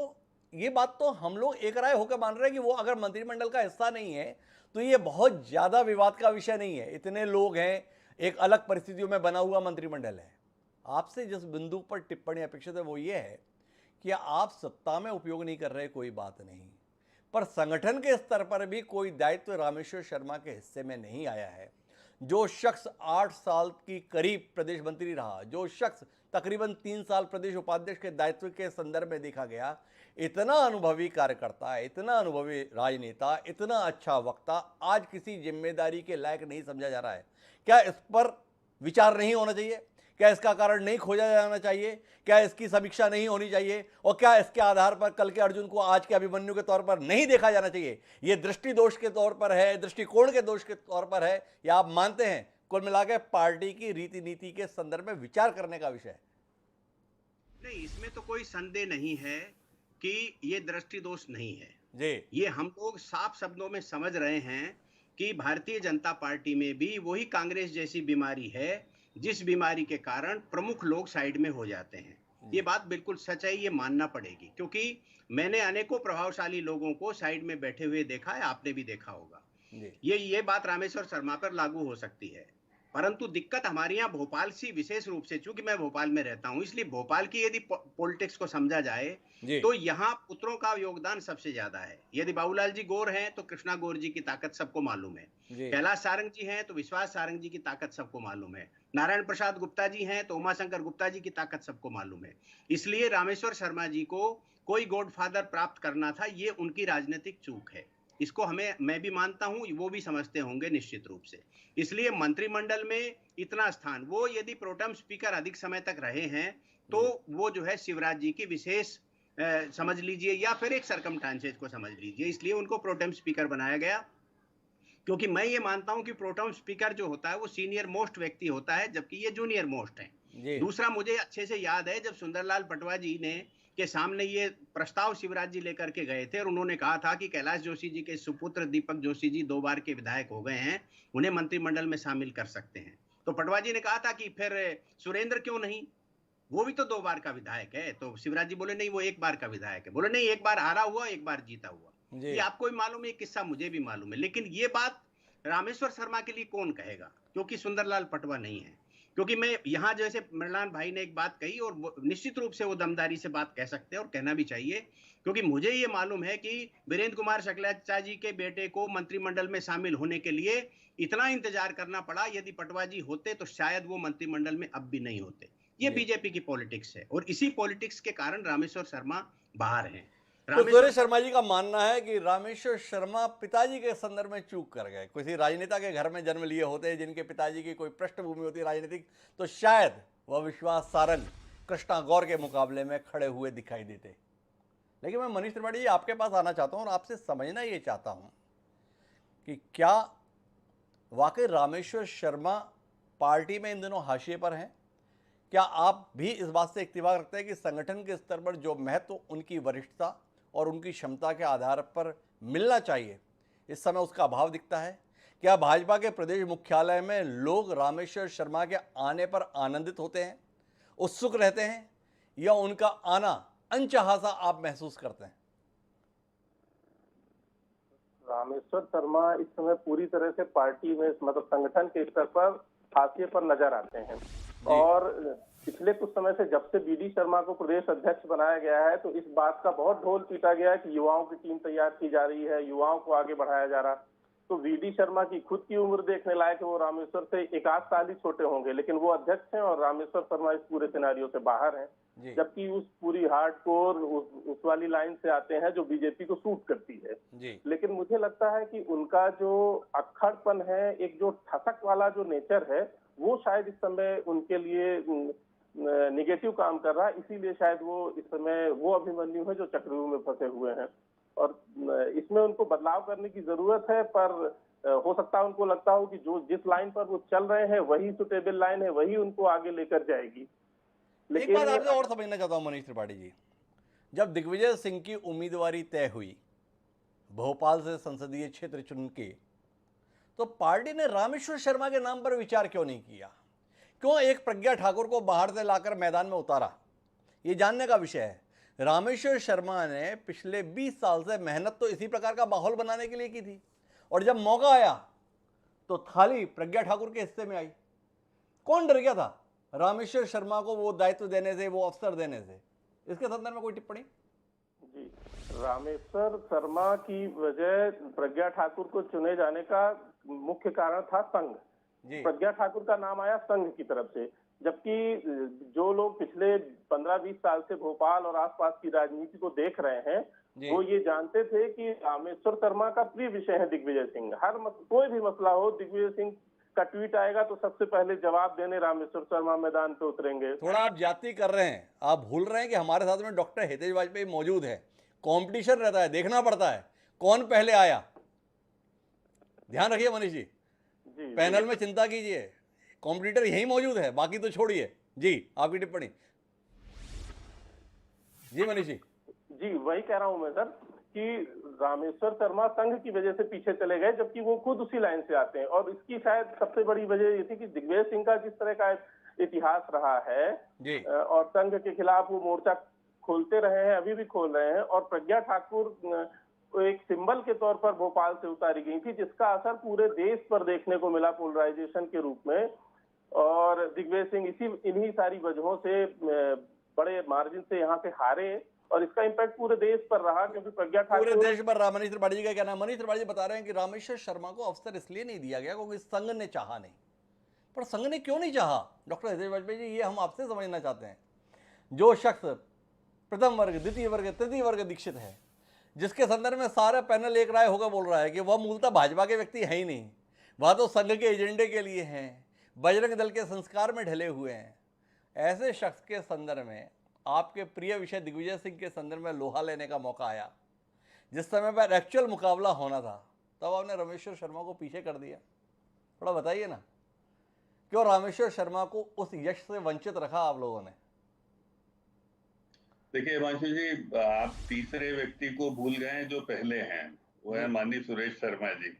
ये बात तो हम लोग एक राय होकर मान रहे हैं कि वो अगर मंत्रिमंडल का हिस्सा नहीं है तो ये बहुत ज्यादा विवाद का विषय नहीं है। इतने लोग हैं, एक अलग परिस्थितियों में बना हुआ मंत्रिमंडल है। आपसे जिस बिंदु पर टिप्पणी अपेक्षित है वो ये है कि आप सत्ता में उपयोग नहीं कर रहे, कोई बात नहीं, पर संगठन के स्तर पर भी कोई दायित्व रामेश्वर शर्मा के हिस्से में नहीं आया है। जो शख्स 8 साल की करीब प्रदेश मंत्री रहा, जो शख्स तकरीबन 3 साल प्रदेश उपाध्यक्ष के दायित्व के संदर्भ में देखा गया, इतना अनुभवी कार्यकर्ता, इतना अनुभवी राजनेता, इतना अच्छा वक्ता आज किसी जिम्मेदारी के लायक नहीं समझा जा रहा है। क्या इस पर विचार नहीं होना चाहिए? क्या इसका कारण नहीं खोजा जाना चाहिए? क्या इसकी समीक्षा नहीं होनी चाहिए? और क्या इसके आधार पर कल के अर्जुन को आज के अभिमन्यु के तौर पर नहीं देखा जाना चाहिए? ये दृष्टि दोष के तौर पर है, दृष्टिकोण के दोष के तौर पर है, या आप मानते हैं कुल मिलाकर पार्टी की रीति नीति के संदर्भ में विचार करने का विषय है? नहीं, इसमें तो कोई संदेह नहीं है कि ये दृष्टि दोष नहीं है जी। ये हम लोग साफ शब्दों में समझ रहे हैं कि भारतीय जनता पार्टी में भी वही कांग्रेस जैसी बीमारी है जिस बीमारी के कारण प्रमुख लोग साइड में हो जाते हैं। ये बात बिल्कुल सच है, ये मानना पड़ेगी, क्योंकि मैंने अनेकों प्रभावशाली लोगों को साइड में बैठे हुए देखा है, आपने भी देखा होगा। ये बात रामेश्वर शर्मा पर लागू हो सकती है, परंतु दिक्कत हमारे यहाँ भोपाल से विशेष रूप से, चूंकि मैं भोपाल में रहता हूँ, इसलिए भोपाल की यदि पॉलिटिक्स को समझा जाए तो यहाँ पुत्रों का योगदान सबसे ज्यादा है। यदि बाबूलाल जी गौर हैं तो कृष्णा गौर जी की ताकत सबको मालूम है, कैलाश सारंग जी हैं तो विश्वास सारंग जी की ताकत सबको मालूम है, नारायण प्रसाद गुप्ता जी हैं तो उमाशंकर गुप्ता जी की ताकत सबको मालूम है। इसलिए रामेश्वर शर्मा जी को कोई गॉडफादर प्राप्त करना था, ये उनकी राजनीतिक चूक है। इसको मैं भी मानता हूं, वो भी समझते होंगे निश्चित रूप से। इसलिए मंत्रिमंडल में इतना स्थान, वो यदि प्रोटेम स्पीकर अधिक समय तक रहे हैं तो वो जो है शिवराज जी की विशेष समझ लीजिए या फिर एक सरकमस्टांसेस को समझ लीजिए, इसलिए उनको प्रोटेम स्पीकर बनाया गया। क्योंकि मैं ये मानता हूं कि प्रोटेम स्पीकर जो होता है वो सीनियर मोस्ट व्यक्ति होता है, जबकि ये जूनियर मोस्ट है। दूसरा, मुझे अच्छे से याद है जब सुंदरलाल पटवा जी ने के सामने ये प्रस्ताव शिवराज जी लेकर के गए थे और उन्होंने कहा था कि कैलाश जोशी जी के सुपुत्र दीपक जोशी जी 2 बार के विधायक हो गए हैं, उन्हें मंत्रिमंडल में शामिल कर सकते हैं। तो पटवा जी ने कहा था कि फिर सुरेंद्र क्यों नहीं, वो भी तो 2 बार का विधायक है। तो शिवराज जी बोले नहीं, वो 1 बार का विधायक है। बोले नहीं, 1 बार हारा हुआ, 1 बार जीता हुआ। ये आपको भी मालूम है, किस्सा मुझे भी मालूम है। लेकिन ये बात रामेश्वर शर्मा के लिए कौन कहेगा, क्योंकि सुंदरलाल पटवा नहीं है। क्योंकि मैं यहाँ जैसे मृणाल भाई ने एक बात कही और निश्चित रूप से वो दमदारी से बात कह सकते हैं और कहना भी चाहिए, क्योंकि मुझे ये मालूम है कि वीरेंद्र कुमार शुक्लाचार्य जी के बेटे को मंत्रिमंडल में शामिल होने के लिए इतना इंतजार करना पड़ा। यदि पटवा जी होते तो शायद वो मंत्रिमंडल में अब भी नहीं होते। ये बीजेपी की पॉलिटिक्स है और इसी पॉलिटिक्स के कारण रामेश्वर शर्मा बाहर हैं। तो सुरेश शर्मा जी का मानना है कि रामेश्वर शर्मा पिताजी के संदर्भ में चूक कर गए। किसी राजनेता के घर में जन्म लिए होते हैं जिनके पिताजी की कोई पृष्ठभूमि होती है राजनीतिक, तो शायद वह विश्वास सारंग कृष्णा गौर के मुकाबले में खड़े हुए दिखाई देते। लेकिन मैं मनीष त्रिपाठी जी आपके पास आना चाहता हूँ और आपसे समझना ये चाहता हूँ कि क्या वाकई रामेश्वर शर्मा पार्टी में इन दिनों हाशिए पर हैं? क्या आप भी इस बात से इत्तेफाक रखते हैं कि संगठन के स्तर पर जो महत्व उनकी वरिष्ठता और उनकी क्षमता के आधार पर मिलना चाहिए, इस समय उसका अभाव दिखता है? क्या भाजपा के प्रदेश मुख्यालय में लोग रामेश्वर शर्मा के आने पर आनंदित होते हैं, उत्सुक रहते हैं, या उनका आना अनचाहा सा आप महसूस करते हैं? रामेश्वर शर्मा इस समय पूरी तरह से पार्टी में, मतलब संगठन के स्तर पर हाशिए पर नजर आते हैं। और पिछले कुछ समय से जब से बीडी शर्मा को प्रदेश अध्यक्ष बनाया गया है तो इस बात का बहुत ढोल पीटा गया है कि युवाओं की टीम तैयार की जा रही है, युवाओं को आगे बढ़ाया जा रहा। तो वीडी शर्मा की खुद की उम्र देखने लायक है, वो रामेश्वर से एक आध साल ही छोटे होंगे, लेकिन वो अध्यक्ष हैं और रामेश्वर शर्मा इस पूरे सिनेरियो से बाहर हैं। जी जबकि उस पूरी हार्डकोर उस वाली लाइन से आते हैं जो बीजेपी को सूट करती है। जी लेकिन मुझे लगता है कि उनका जो अक्खड़पन है, एक जो ठसक वाला जो नेचर है, वो शायद इस समय उनके लिए निगेटिव काम कर रहा है। इसीलिए शायद वो इस समय वो अभिमन्यु है जो चक्रव्यूह में फंसे हुए हैं और इसमें उनको बदलाव करने की जरूरत है। पर हो सकता है उनको लगता हो कि जो जिस लाइन पर वो चल रहे हैं वही सुटेबल लाइन है, वही उनको आगे लेकर जाएगी। एक बात आपसे और समझना चाहता हूँ मनीष त्रिपाठी जी, जब दिग्विजय सिंह की उम्मीदवारी तय हुई भोपाल से संसदीय क्षेत्र चुन के, तो पार्टी ने रामेश्वर शर्मा के नाम पर विचार क्यों नहीं किया? क्यों एक प्रज्ञा ठाकुर को बाहर से लाकर मैदान में उतारा? ये जानने का विषय है। रामेश्वर शर्मा ने पिछले 20 साल से मेहनत तो इसी प्रकार का माहौल बनाने के लिए की थी, और जब मौका आया तो थाली प्रज्ञा ठाकुर के हिस्से में आई। कौन डर गया था रामेश्वर शर्मा को वो दायित्व देने से, वो अवसर देने से? इसके संदर्भ में कोई टिप्पणी? जी, रामेश्वर शर्मा की वजह प्रज्ञा ठाकुर को चुने जाने का मुख्य कारण था संघ। प्रज्ञा ठाकुर का नाम आया संघ की तरफ से, जबकि जो लोग पिछले 15-20 साल से भोपाल और आसपास की राजनीति को देख रहे हैं, वो ये जानते थे कि रामेश्वर शर्मा का प्रिय विषय है दिग्विजय सिंह। कोई भी मसला हो, दिग्विजय सिंह का ट्वीट आएगा तो सबसे पहले जवाब देने रामेश्वर शर्मा मैदान पे उतरेंगे। थोड़ा आप जाति कर रहे हैं, आप भूल रहे हैं कि हमारे साथ में डॉक्टर हितेश वाजपेयी मौजूद है। कंपटीशन रहता है, देखना पड़ता है कौन पहले आया। ध्यान रखिए मनीष जी, पैनल में चिंता कीजिए, कॉम्पिटिटर यही मौजूद है, बाकी तो छोड़िए। जी आपकी टिप्पणी। जी मनीष जी। जी वही कह रहा हूं मैं सर कि रामेश्वर शर्मा संघ की वजह से पीछे चले गए, जबकि वो खुद उसी लाइन से आते हैं। और इसकी शायद सबसे बड़ी वजह ये थी कि दिग्विजय सिंह का जिस तरह का इतिहास रहा है जी। और संघ के खिलाफ वो मोर्चा खोलते रहे हैं, अभी भी खोल रहे हैं। और प्रज्ञा ठाकुर एक सिंबल के तौर पर भोपाल से उतारी गई थी, जिसका असर पूरे देश पर देखने को मिला पोलराइजेशन के रूप में। और दिग्विजय सिंह इन्हीं सारी वजहों से बड़े मार्जिन से यहाँ से हारे और इसका इम्पैक्ट पूरे देश पर रहा, क्योंकि प्रज्ञा ठाकुर पूरे देश पर रहा। मनीष त्रिपाठी जी का कहना है, मनीष त्रिपाठी जी बता रहे हैं कि रामेश्वर शर्मा को अवसर इसलिए नहीं दिया गया क्योंकि संघ ने चाहा नहीं। पर संघ ने क्यों नहीं चाहा डॉक्टर हितेश वाजपेयी जी, ये हम आपसे समझना चाहते हैं। जो शख्स प्रथम वर्ग, द्वितीय वर्ग, तृतीय वर्ग दीक्षित है, जिसके संदर्भ में सारा पैनल एक राय होकर बोल रहा है कि वह मूलतः भाजपा के व्यक्ति है ही नहीं, वह तो संघ के एजेंडे के लिए हैं, बजरंग दल के संस्कार में ढले हुए हैं। ऐसे शख्स के संदर्भ में आपके प्रिय विषय दिग्विजय सिंह के संदर्भ में लोहा लेने का मौका आया, जिस समय पर एक्चुअल मुकाबला होना था, तब आपने रामेश्वर शर्मा को पीछे कर दिया। थोड़ा बताइए ना, क्यों रामेश्वर शर्मा को उस यश से वंचित रखा आप लोगों ने? देखिए हिमांशु जी, आप तीसरे व्यक्ति को भूल गए हैं जो पहले हैं, वो है माननीय सुरेश शर्मा जी।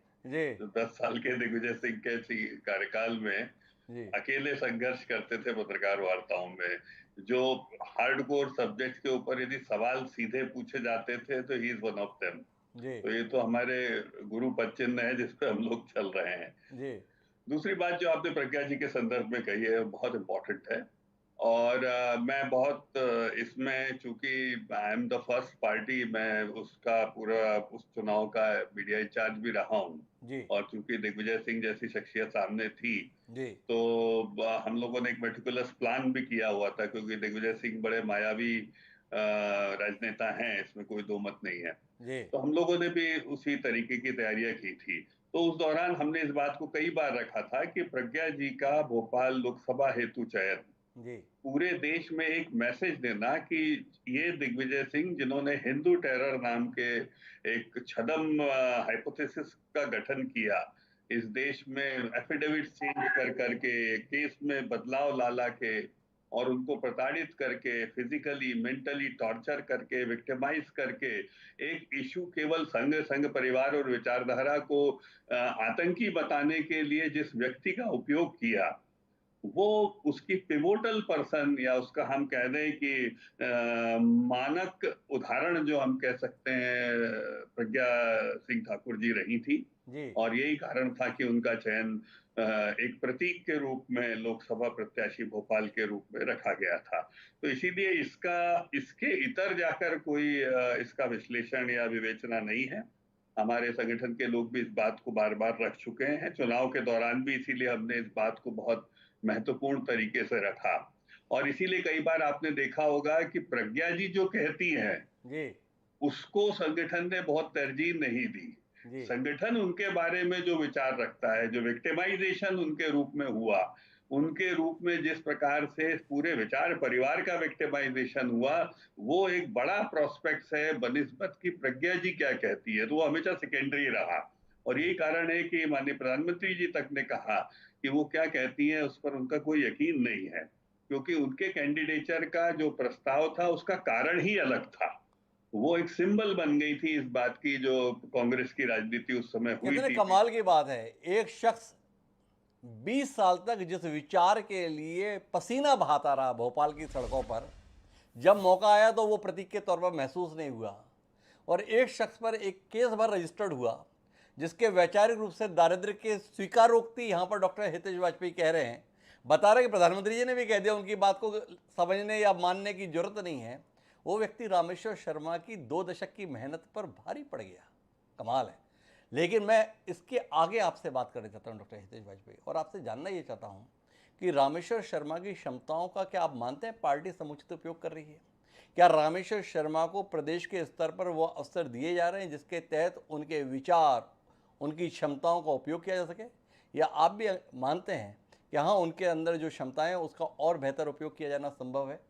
जो 10 साल के दिग्विजय सिंह के कार्यकाल में अकेले संघर्ष करते थे पत्रकार वार्ताओं में। जो हार्डकोर सब्जेक्ट के ऊपर यदि सवाल सीधे पूछे जाते थे तो he is one of them. तो ये तो हमारे गुरु पदचिन्ह है जिस पे हम लोग चल रहे हैं। दूसरी बात जो आपने प्रज्ञा जी के संदर्भ में कही है बहुत इम्पोर्टेंट है, और मैं बहुत इसमें, चूंकि I am the first party, मैं उसका पूरा उस चुनाव का मीडिया इंचार्ज भी रहा हूँ, और चूंकि दिग्विजय सिंह जैसी शख्सियत सामने थी तो हम लोगों ने एक मेटिकुलस प्लान भी किया हुआ था, क्योंकि दिग्विजय सिंह बड़े मायावी राजनेता हैं, इसमें कोई दो मत नहीं है। तो हम लोगों ने भी उसी तरीके की तैयारियां की थी। तो उस दौरान हमने इस बात को कई बार रखा था कि प्रज्ञा जी का भोपाल लोकसभा हेतु चयन पूरे देश में एक मैसेज देना कि ये दिग्विजय सिंह, जिन्होंने हिंदू टेरर नाम के एक छदम हाइपोथेसिस का गठन किया, इस देश में एफिडेविट चेंज कर करके, केस में बदलाव ला के, और उनको प्रताड़ित करके, फिजिकली मेंटली टॉर्चर करके, विक्टिमाइज करके, एक इशू केवल संघ परिवार और विचारधारा को आतंकी बताने के लिए जिस व्यक्ति का उपयोग किया, वो उसकी पिवोटल पर्सन, या उसका हम कह दें कि मानक उदाहरण जो हम कह सकते हैं, प्रज्ञा सिंह ठाकुर जी रही थी। और यही कारण था कि उनका चयन एक प्रतीक के रूप में लोकसभा प्रत्याशी भोपाल के रूप में रखा गया था। तो इसीलिए इसके इतर जाकर कोई इसका विश्लेषण या विवेचना नहीं है। हमारे संगठन के लोग भी इस बात को बार बार रख चुके हैं, चुनाव के दौरान भी, इसीलिए हमने इस बात को बहुत महत्वपूर्ण तरीके से रखा। और इसीलिए कई बार आपने देखा होगा कि प्रज्ञा जी जो कहती हैं जी उसको संगठन ने बहुत तरजीह नहीं दी। जी संगठन उनके बारे में जो विचार रखता है, जो विक्टिमाइजेशन उनके रूप में हुआ, उनके रूप में जिस प्रकार से पूरे विचार परिवार का विक्टिमाइजेशन हुआ, वो एक बड़ा प्रोस्पेक्ट है बनिस्बत की प्रज्ञा जी क्या कहती है, तो वो हमेशा सेकेंडरी रहा। और यही कारण है कि माननीय प्रधानमंत्री जी तक ने कहा कि वो क्या कहती हैं उस पर उनका कोई यकीन नहीं है, क्योंकि उनके कैंडिडेचर का जो प्रस्ताव था उसका कारण ही अलग था। वो एक सिंबल बन गई थी इस बात की, जो कांग्रेस की राजनीति उस समय हुई कितने थी। कमाल की बात है, एक शख्स 20 साल तक जिस विचार के लिए पसीना बहाता रहा भोपाल की सड़कों पर, जब मौका आया तो वो प्रतीक के तौर पर महसूस नहीं हुआ। और एक शख्स पर एक केस भर रजिस्टर्ड हुआ जिसके वैचारिक रूप से दारिद्र्य के स्वीकारोक्ति यहाँ पर डॉक्टर हितेश वाजपेयी कह रहे हैं, बता रहे कि प्रधानमंत्री जी ने भी कह दिया, उनकी बात को समझने या मानने की जरूरत नहीं है। वो व्यक्ति रामेश्वर शर्मा की 2 दशक की मेहनत पर भारी पड़ गया। कमाल है। लेकिन मैं इसके आगे आपसे बात करना चाहता हूँ डॉक्टर हितेश वाजपेयी, और आपसे जानना ये चाहता हूँ कि रामेश्वर शर्मा की क्षमताओं का क्या आप मानते हैं पार्टी समुचित उपयोग कर रही है? क्या रामेश्वर शर्मा को प्रदेश के स्तर पर वो अवसर दिए जा रहे हैं जिसके तहत उनके विचार, उनकी क्षमताओं का उपयोग किया जा सके, या आप भी मानते हैं कि हाँ, उनके अंदर जो क्षमताएं हैं उसका और बेहतर उपयोग किया जाना संभव है?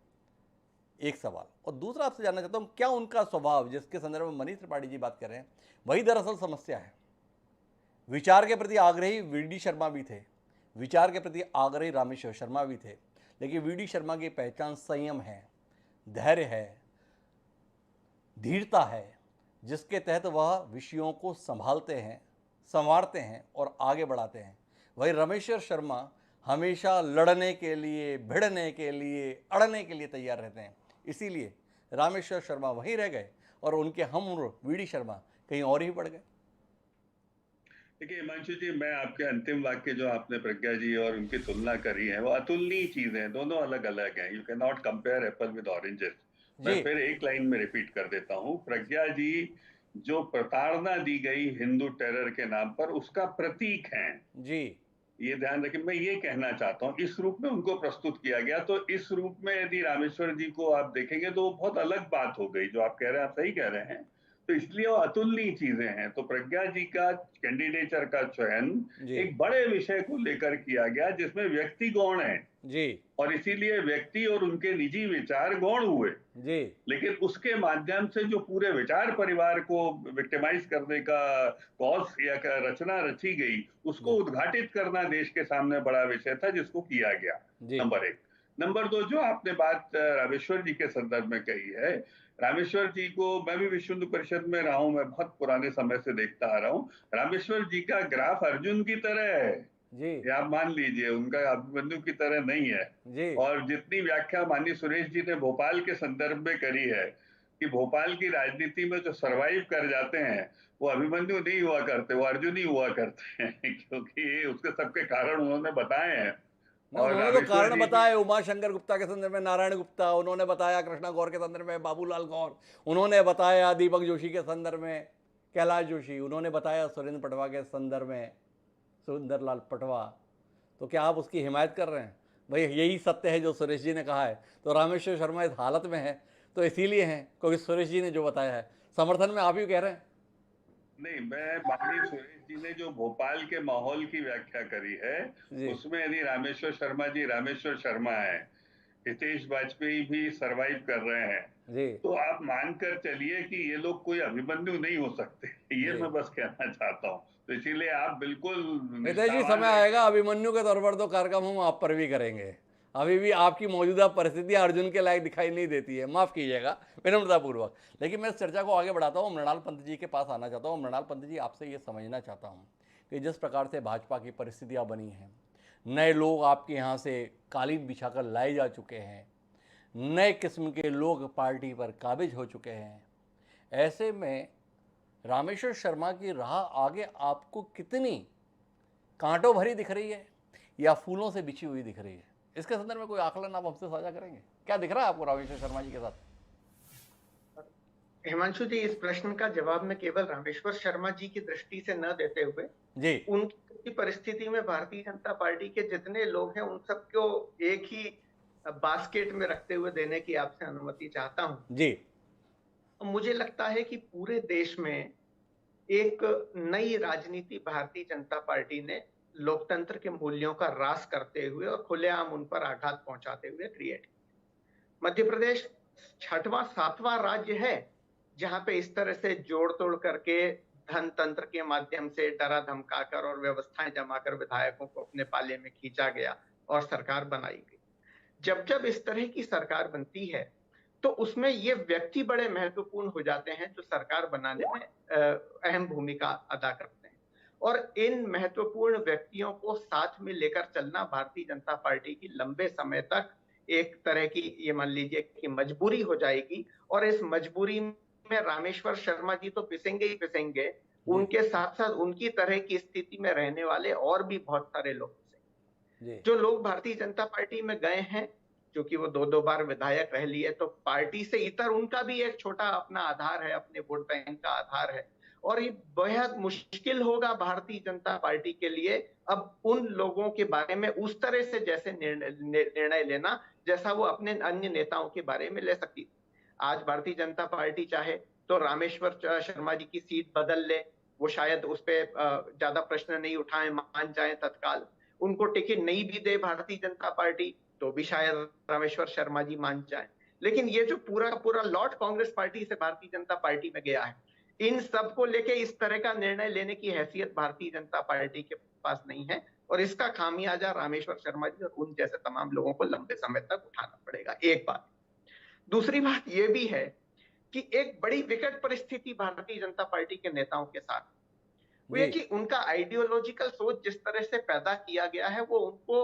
एक सवाल। और दूसरा आपसे जानना चाहता हूँ, क्या उनका स्वभाव जिसके संदर्भ में मनीष त्रिपाठी जी बात कर रहे हैं वही दरअसल समस्या है? विचार के प्रति आग्रही वीडी शर्मा भी थे, विचार के प्रति आग्रही रामेश्वर शर्मा भी थे, लेकिन वीडी शर्मा की पहचान संयम है, धैर्य है, धीरता है, जिसके तहत वह विषयों को संभालते हैं, संवारते हैं और आगे बढ़ाते हैं। वही रामेश्वर शर्मा हमेशा लड़ने के लिए, भिड़ने के लिए, अड़ने के लिए तैयार रहते हैं। इसीलिए रामेश्वर शर्मा वहीं रह गए और उनके हम वीडी शर्मा कहीं और ही बढ़ गए। देखिए हिमांशु जी, मैं आपके अंतिम वाक्य जो आपने प्रज्ञा जी और उनकी तुलना करी है वो अतुलनीय चीजें हैं, दोनों अलग अलग हैं। You can not compare Apple with oranges. मैं फिर एक लाइन में रिपीट कर देता हूँ, प्रज्ञा जी जो प्रताड़ना दी गई हिंदू टेरर के नाम पर उसका प्रतीक हैं जी। ये ध्यान रखें, मैं ये कहना चाहता हूँ। इस रूप में उनको प्रस्तुत किया गया, तो इस रूप में यदि रामेश्वर जी को आप देखेंगे तो बहुत अलग बात हो गई। जो आप कह रहे हैं आप सही कह रहे हैं, तो इसलिए वो अतुलनीय चीजें हैं। तो प्रज्ञा जी का कैंडिडेचर का चयन एक बड़े विषय को लेकर किया गया जिसमें व्यक्ति गौण है जी, और इसीलिए व्यक्ति और उनके निजी विचार गौण हुए जी, लेकिन उसके माध्यम से जो पूरे विचार परिवार को विक्टिमाइज करने का कॉज या रचना रची गई उसको उद्घाटित करना देश के सामने बड़ा विषय था जिसको किया गया। नंबर 1। नंबर 2, जो आपने बात रामेश्वर जी के संदर्भ में कही है, रामेश्वर जी को मैं भी विश्व हिंदू परिषद में रहा हूं, मैं बहुत पुराने समय से देखता आ रहा हूं। रामेश्वर जी का ग्राफ अर्जुन की तरह है जी, ये आप मान लीजिए, उनका अभिमन्यु की तरह नहीं है जी। और जितनी व्याख्या माननीय सुरेश जी ने भोपाल के संदर्भ में करी है कि भोपाल की राजनीति में जो सरवाइव कर जाते हैं वो अभिमन्यु नहीं हुआ करते, वो अर्जुन ही हुआ करते हैं क्योंकि उसके सबके कारण उन्होंने बताए हैं। और उन्होंने तो कारण बताए, उमा शंकर गुप्ता के संदर्भ में नारायण गुप्ता, उन्होंने बताया कृष्णा गौर के संदर्भ में बाबूलाल गौर, उन्होंने बताया दीपक जोशी के संदर्भ में कैलाश जोशी, उन्होंने बताया सुरेंद्र पटवा के संदर्भ में सुंदरलाल पटवा। तो क्या आप उसकी हिमायत कर रहे हैं? भाई यही सत्य है जो सुरेश जी ने कहा है। तो रामेश्वर शर्मा इस हालत में है तो इसीलिए हैं क्योंकि सुरेश जी ने जो बताया है, समर्थन में आप ही कह रहे हैं। नहीं, मैं माननीय सुरेश जी ने जो भोपाल के माहौल की व्याख्या करी है उसमें यदि रामेश्वर शर्मा जी रामेश्वर शर्मा है, हितेश वाजपेयी भी सरवाइव कर रहे हैं जी, तो आप मानकर चलिए कि ये लोग कोई अभिमन्यु नहीं हो सकते। ये मैं बस कहना चाहता हूँ। तो इसीलिए आप बिल्कुल हितेश जी, समय आएगा अभिमन्यु के तौर पर तो कार्यक्रम हम आप पर भी करेंगे। अभी भी आपकी मौजूदा परिस्थितियां अर्जुन के लायक दिखाई नहीं देती है, माफ़ कीजिएगा विनम्रतापूर्वक। लेकिन मैं इस चर्चा को आगे बढ़ाता हूँ, मृणाल पंत जी के पास आना चाहता हूँ। मृणाल पंत जी, आपसे ये समझना चाहता हूँ कि जिस प्रकार से भाजपा की परिस्थितियाँ बनी हैं, नए लोग आपके यहाँ से कालीन बिछाकर लाए जा चुके हैं, नए किस्म के लोग पार्टी पर काबिज हो चुके हैं, ऐसे में रामेश्वर शर्मा की राह आगे आपको कितनी कांटों भरी दिख रही है या फूलों से बिछी हुई दिख रही है? इसके संदर्भ में कोई आकलन आप हमसे साझा करेंगे? क्या दिख रहा है आपको रामेश्वर शर्मा जी के साथ? हिमांशु जी, इस प्रश्न का जवाब मैं केवल रामेश्वर शर्मा जी की दृष्टि से न देते हुए जी उनकी परिस्थिति में भारतीय जनता पार्टी के जितने लोग हैं उन सबको एक ही बास्केट में रखते हुए देने की आपसे अनुमति चाहता हूं। जी मुझे लगता है कि पूरे देश में एक नई राजनीति भारतीय जनता पार्टी ने लोकतंत्र के मूल्यों का ह्रास करते हुए और खुलेआम उन पर आघात पहुंचाते हुए क्रिएट की। मध्य प्रदेश 6वां 7वां राज्य है जहां पे इस तरह से जोड़ तोड़ करके धन तंत्र के माध्यम से डरा धमकाकर और व्यवस्थाएं जमाकर विधायकों को अपने पाले में खींचा गया और सरकार बनाई गई। जब जब इस तरह की सरकार बनती है तो उसमें ये व्यक्ति बड़े महत्वपूर्ण हो जाते हैं जो सरकार बनाने में अहम भूमिका अदा करते हैं, और इन महत्वपूर्ण व्यक्तियों को साथ में लेकर चलना भारतीय जनता पार्टी की लंबे समय तक एक तरह की, ये मान लीजिए कि मजबूरी हो जाएगी। और इस मजबूरी में रामेश्वर शर्मा जी तो पिसेंगे ही पिसेंगे, उनके साथ साथ उनकी तरह की स्थिति में रहने वाले और भी बहुत सारे लोग पिसेंगे। जो लोग भारतीय जनता पार्टी में गए हैं, क्योंकि वो 2-2 बार विधायक रह लिए, तो पार्टी से इतर उनका भी एक छोटा अपना आधार है, अपने वोट बैंक का आधार है, और ये बेहद मुश्किल होगा भारतीय जनता पार्टी के लिए अब उन लोगों के बारे में उस तरह से जैसे निर्णय लेना जैसा वो अपने अन्य नेताओं के बारे में ले सकती थी। आज भारतीय जनता पार्टी चाहे तो रामेश्वर शर्मा जी की सीट बदल ले, वो शायद उस पर ज्यादा प्रश्न नहीं उठाए, मान जाए तत्काल। उनको टिकट नहीं भी दे भारतीय जनता पार्टी तो भी शायद रामेश्वर शर्मा जी मान जाए। लेकिन ये जो पूरा का पूरा लॉट कांग्रेस पार्टी से भारतीय जनता पार्टी में गया है, इन सब को लेके इस तरह का निर्णय लेने की हैसियत भारतीय जनता पार्टी के पास नहीं है, और इसका खामियाजा रामेश्वर शर्मा जी और उन जैसे तमाम लोगों को लंबे समय तक उठाना पड़ेगा। एक बात। दूसरी बात यह भी है कि एक बड़ी विकट परिस्थिति भारतीय जनता पार्टी के नेताओं के साथ वो है कि उनका आइडियोलॉजिकल सोच जिस तरह से पैदा किया गया है वो उनको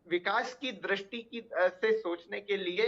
विकास की दृष्टि की से सोचने के लिए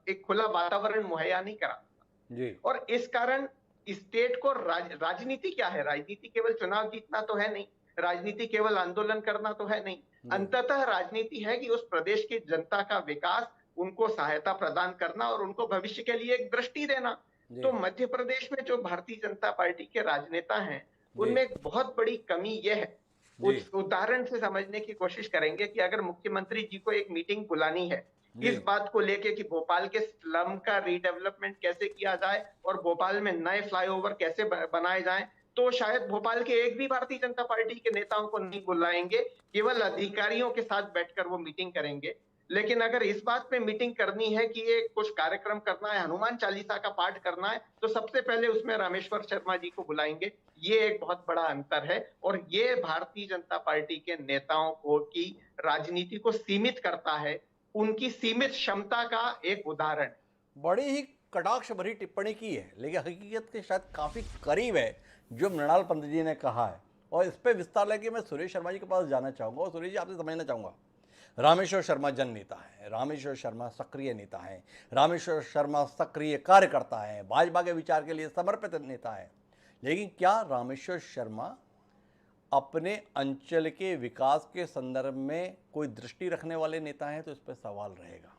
एक खुला वातावरण मुहैया नहीं कराता। और इस कारण स्टेट को राजनीति क्या है? राजनीति केवल चुनाव जीतना तो है नहीं, राजनीति केवल आंदोलन करना तो है नहीं, अंततः राजनीति है कि उस प्रदेश की जनता का विकास, उनको सहायता प्रदान करना और उनको भविष्य के लिए एक दृष्टि देना। तो मध्य प्रदेश में जो भारतीय जनता पार्टी के राजनेता हैं उनमें एक बहुत बड़ी कमी यह है, उस उदाहरण से समझने की कोशिश करेंगे कि अगर मुख्यमंत्री जी को एक मीटिंग बुलानी है इस बात को लेके कि भोपाल के स्लम का रीडेवलपमेंट कैसे किया जाए और भोपाल में नए फ्लाईओवर कैसे बनाए जाएं, तो शायद भोपाल के एक भी भारतीय जनता पार्टी के नेताओं को नहीं बुलाएंगे, केवल अधिकारियों के साथ बैठकर वो मीटिंग करेंगे। लेकिन अगर इस बात पे मीटिंग करनी है कि ये कुछ कार्यक्रम करना है, हनुमान चालीसा का पाठ करना है, तो सबसे पहले उसमें रामेश्वर शर्मा जी को बुलाएंगे। ये एक बहुत बड़ा अंतर है और ये भारतीय जनता पार्टी के नेताओं को की राजनीति को सीमित करता है, उनकी सीमित क्षमता का एक उदाहरण। बड़ी ही कटाक्ष भरी टिप्पणी की है, लेकिन हकीकत के शायद काफ़ी करीब है जो मृणाल पंत जी ने कहा है, और इस पर विस्तार लेके मैं सुरेश शर्मा जी के पास जाना चाहूँगा। और सुरेश जी, आपसे समझना चाहूँगा, रामेश्वर शर्मा जन नेता है, रामेश्वर शर्मा सक्रिय नेता है, रामेश्वर शर्मा सक्रिय कार्यकर्ता है, भाजपा के विचार के लिए समर्पित नेता है, लेकिन क्या रामेश्वर शर्मा अपने अंचल के विकास के संदर्भ में कोई दृष्टि रखने वाले नेता हैं? तो इस पर सवाल रहेगा।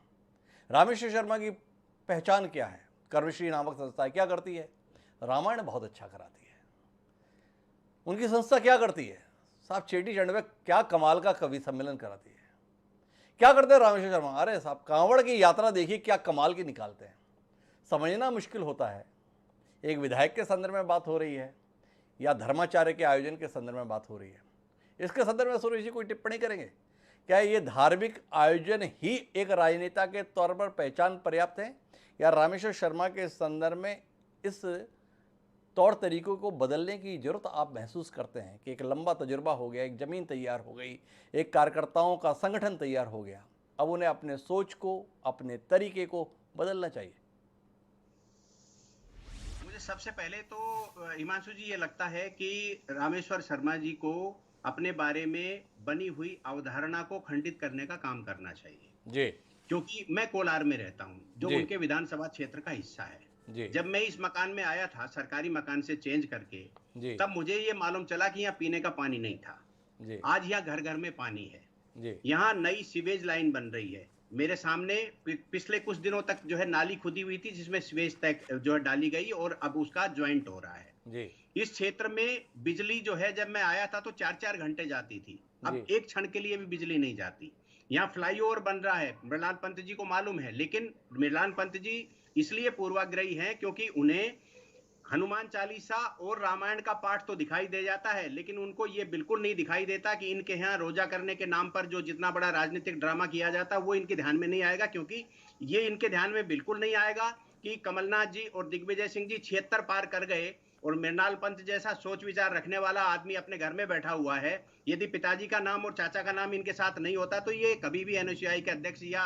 रामेश्वर शर्मा की पहचान क्या है? कर्मश्री नामक संस्था क्या करती है? रामायण बहुत अच्छा कराती है। उनकी संस्था क्या करती है? साहब चेटी चंड में क्या कमाल का कवि सम्मेलन कराती है। क्या करते हैं रामेश्वर शर्मा? अरे साहब, कांवड़ की यात्रा देखिए क्या कमाल की निकालते हैं। समझना मुश्किल होता है, एक विधायक के संदर्भ में बात हो रही है या धर्माचार्य के आयोजन के संदर्भ में बात हो रही है। इसके संदर्भ में सुरेश जी कोई टिप्पणी करेंगे? क्या ये धार्मिक आयोजन ही एक राजनेता के तौर पर पहचान पर्याप्त है, या रामेश्वर शर्मा के संदर्भ में इस तौर तरीकों को बदलने की जरूरत आप महसूस करते हैं कि एक लंबा तजुर्बा हो गया, एक ज़मीन तैयार हो गई, एक कार्यकर्ताओं का संगठन तैयार हो गया, अब उन्हें अपने सोच को, अपने तरीके को बदलना चाहिए? मुझे सबसे पहले तो हिमांशु जी ये लगता है कि रामेश्वर शर्मा जी को अपने बारे में बनी हुई अवधारणा को खंडित करने का काम करना चाहिए जी, क्योंकि मैं कोलार में रहता हूँ जो उनके विधानसभा क्षेत्र का हिस्सा है जी। जब मैं इस मकान में आया था सरकारी मकान से चेंज करके जी, तब मुझे ये मालूम चला कि यहाँ पीने का पानी नहीं था जी, आज यहाँ घर घर में पानी है जी, यहाँ नई सीवेज लाइन बन रही है, मेरे सामने पिछले कुछ दिनों तक जो है नाली खुदी हुई थी जिसमें सीवेज तक जो है डाली गई और अब उसका ज्वाइंट हो रहा है जी। इस क्षेत्र में बिजली जो है जब मैं आया था तो 4-4 घंटे जाती थी, अब जी। एक क्षण के लिए भी बिजली नहीं जाती। यहाँ फ्लाईओवर बन रहा है, मृणाल पंत जी को मालूम है, लेकिन मृणाल पंत जी इसलिए पूर्वाग्रही हैं क्योंकि उन्हें हनुमान चालीसा और रामायण का पाठ तो दिखाई दे जाता है, लेकिन उनको ये बिल्कुल नहीं दिखाई देता कि इनके यहाँ रोजा करने के नाम पर जो जितना बड़ा राजनीतिक ड्रामा किया जाता है वो इनके ध्यान में नहीं आएगा, क्योंकि ये इनके ध्यान में बिल्कुल नहीं आएगा कि कमलनाथ जी और दिग्विजय सिंह जी 76 पार कर गए और मृणाल पंत जैसा सोच विचार रखने वाला आदमी अपने घर में बैठा हुआ है। यदि पिताजी का नाम और चाचा का नाम इनके साथ नहीं होता तो ये कभी भी एनएसयूआई के अध्यक्ष या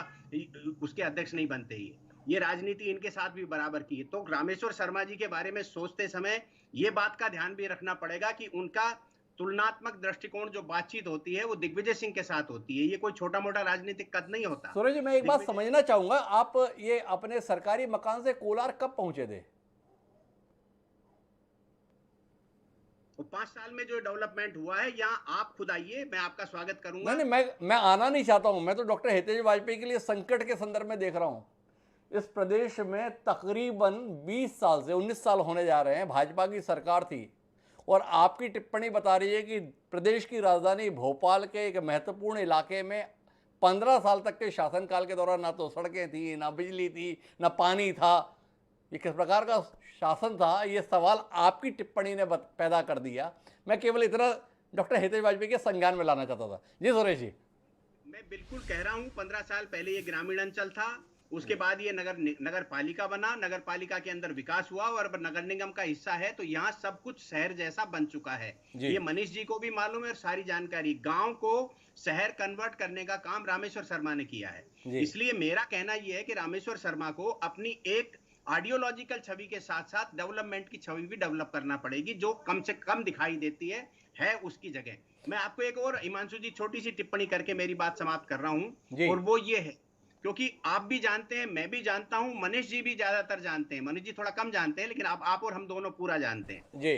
उसके अध्यक्ष नहीं बनते। ये राजनीति इनके साथ भी बराबर की है। तो रामेश्वर शर्मा जी के बारे में सोचते समय ये बात का ध्यान भी रखना पड़ेगा कि उनका तुलनात्मक दृष्टिकोण जो बातचीत होती है वो दिग्विजय सिंह के साथ होती है, ये कोई छोटा मोटा राजनीतिक कद नहीं होता। सूरज जी, मैं एक बात समझना चाहूंगा, आप ये अपने सरकारी मकान से कोलार कब पहुंचे थे? तो 5 साल में जो डेवलपमेंट हुआ है, यहाँ आप खुद आइए, मैं आपका स्वागत करूंगा। नहीं, मैं आना नहीं चाहता हूं, मैं तो डॉक्टर हितेश वाजपेयी के लिए संकट के संदर्भ में देख रहा हूं। इस प्रदेश में तकरीबन 20 साल से 19 साल होने जा रहे हैं भाजपा की सरकार थी, और आपकी टिप्पणी बता रही है कि प्रदेश की राजधानी भोपाल के एक महत्वपूर्ण इलाके में 15 साल तक के शासनकाल के दौरान ना तो सड़कें थी, ना बिजली थी, ना पानी था। ये किस प्रकार का शासन था, ये सवाल आपकी टिप्पणी ने पैदा कर दिया। मैं केवल इतना डॉक्टर हितेश वाजपेयी के संज्ञान में लाना चाहता था। जी सुरेश जी। मैं बिल्कुल कह रहा हूँ, 15 साल पहले ये ग्रामीण अंचल था, उसके बाद ये नगर पालिका बना, नगर पालिका के अंदर विकास हुआ और अब नगर निगम का हिस्सा है, तो यहाँ सब कुछ शहर जैसा बन चुका है। ये मनीष जी को भी मालूम है और सारी जानकारी। गांव को शहर कन्वर्ट करने का काम रामेश्वर शर्मा ने किया है। इसलिए मेरा कहना यह है कि रामेश्वर शर्मा को अपनी एक आइडियोलॉजिकल छवि के साथ साथ डेवलपमेंट की छवि भी डेवलप करना पड़ेगी, जो कम से कम दिखाई देती है उसकी जगह। मैं आपको एक और हिमांशु जी छोटी सी टिप्पणी करके मेरी बात समाप्त कर रहा हूं, और वो ये है, क्योंकि आप भी जानते हैं, मैं भी जानता हूं, मनीष जी भी ज्यादातर जानते हैं, मनीष जी थोड़ा कम जानते हैं, लेकिन आप और हम दोनों पूरा जानते हैं जी।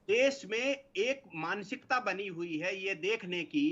देश में एक मानसिकता बनी हुई है ये देखने की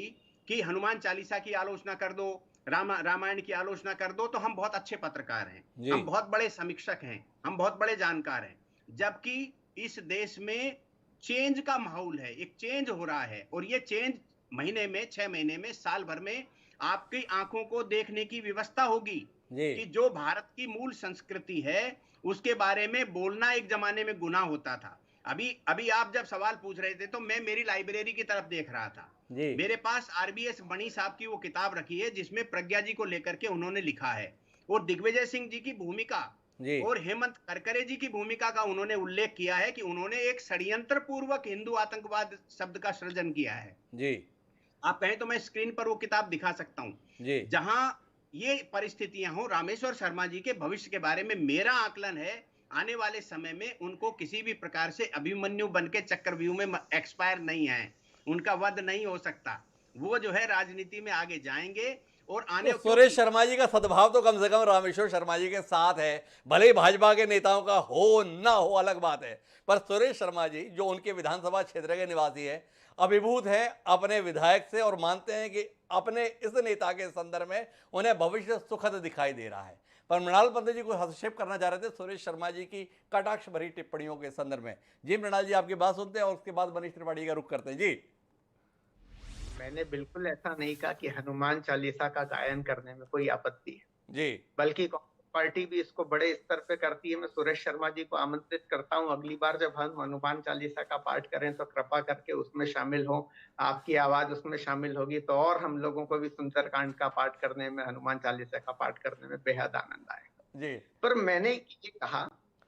कि हनुमान चालीसा की आलोचना कर दो, रामायण की आलोचना कर दो तो हम बहुत अच्छे पत्रकार हैं, हम बहुत बड़े समीक्षक हैं, हम बहुत बड़े जानकार हैं, जबकि इस देश में चेंज का माहौल है, एक चेंज हो रहा है, और ये चेंज महीने में, 6 महीने में, साल भर में आपकी आंखों को देखने की व्यवस्था होगी कि जो भारत की मूल संस्कृति है उसके बारे में बोलना एक जमाने में गुनाह होता था। अभी आप जब सवाल पूछ रहे थे तो मैं मेरी लाइब्रेरी की तरफ देख रहा था, मेरे पास आरबीएस मणि साहब की वो किताब रखी है जिसमें प्रज्ञा जी को लेकर के उन्होंने लिखा है, और दिग्विजय सिंह जी की भूमिका और हेमंत करकरे जी की भूमिका का उन्होंने उल्लेख किया है कि उन्होंने एक षड्यंत्र पूर्वक हिंदू आतंकवाद शब्द का सृजन किया है। आप कहें तो मैं स्क्रीन पर वो किताब दिखा सकता हूं, जहां ये परिस्थितियां हो। रामेश्वर शर्मा जी के भविष्य के बारे में मेरा आकलन है, आने वाले समय में उनको किसी भी प्रकार से अभिमन्यु बन के चक्रव्यूह में एक्सपायर नहीं है, उनका वध नहीं हो सकता, वो जो है राजनीति में आगे जाएंगे। और आने तो सुरेश शर्मा जी का सद्भाव तो कम से कम रामेश्वर शर्मा जी के साथ है, भले ही भाजपा के नेताओं का हो ना हो अलग बात है, पर सुरेश शर्मा जी जो उनके विधानसभा क्षेत्र के निवासी है, अभिभूत है अपने विधायक से, और मानते हैं कि अपने इस नेता के संदर्भ में उन्हें भविष्य सुखद दिखाई दे रहा है। पर मृणाल पंत जी को हस्तक्षेप करना चाह रहे थे सुरेश शर्मा जी की कटाक्ष भरी टिप्पणियों के संदर्भ में। जी मृणाल जी, आपकी बात सुनते हैं और उसके बाद मनीष त्रिपाठी का रुख करते हैं। जी। मैंने बिल्कुल ऐसा नहीं कहा कि हनुमान चालीसा का गायन करने में कोई आपत्ति है जी, बल्कि पार्टी भी इसको बड़े स्तर पे करती है। मैं सुरेश शर्मा जी को आमंत्रित करता हूं, अगली बार जब हम हनुमान चालीसा का पाठ करें तो कृपा करके उसमें शामिल हो, आपकी आवाज उसमें शामिल होगी तो और हम लोगों को भी सुंदरकांड का पाठ करने में, हनुमान चालीसा का पाठ करने में बेहद आनंद आएगा जी। पर मैंने ये कहा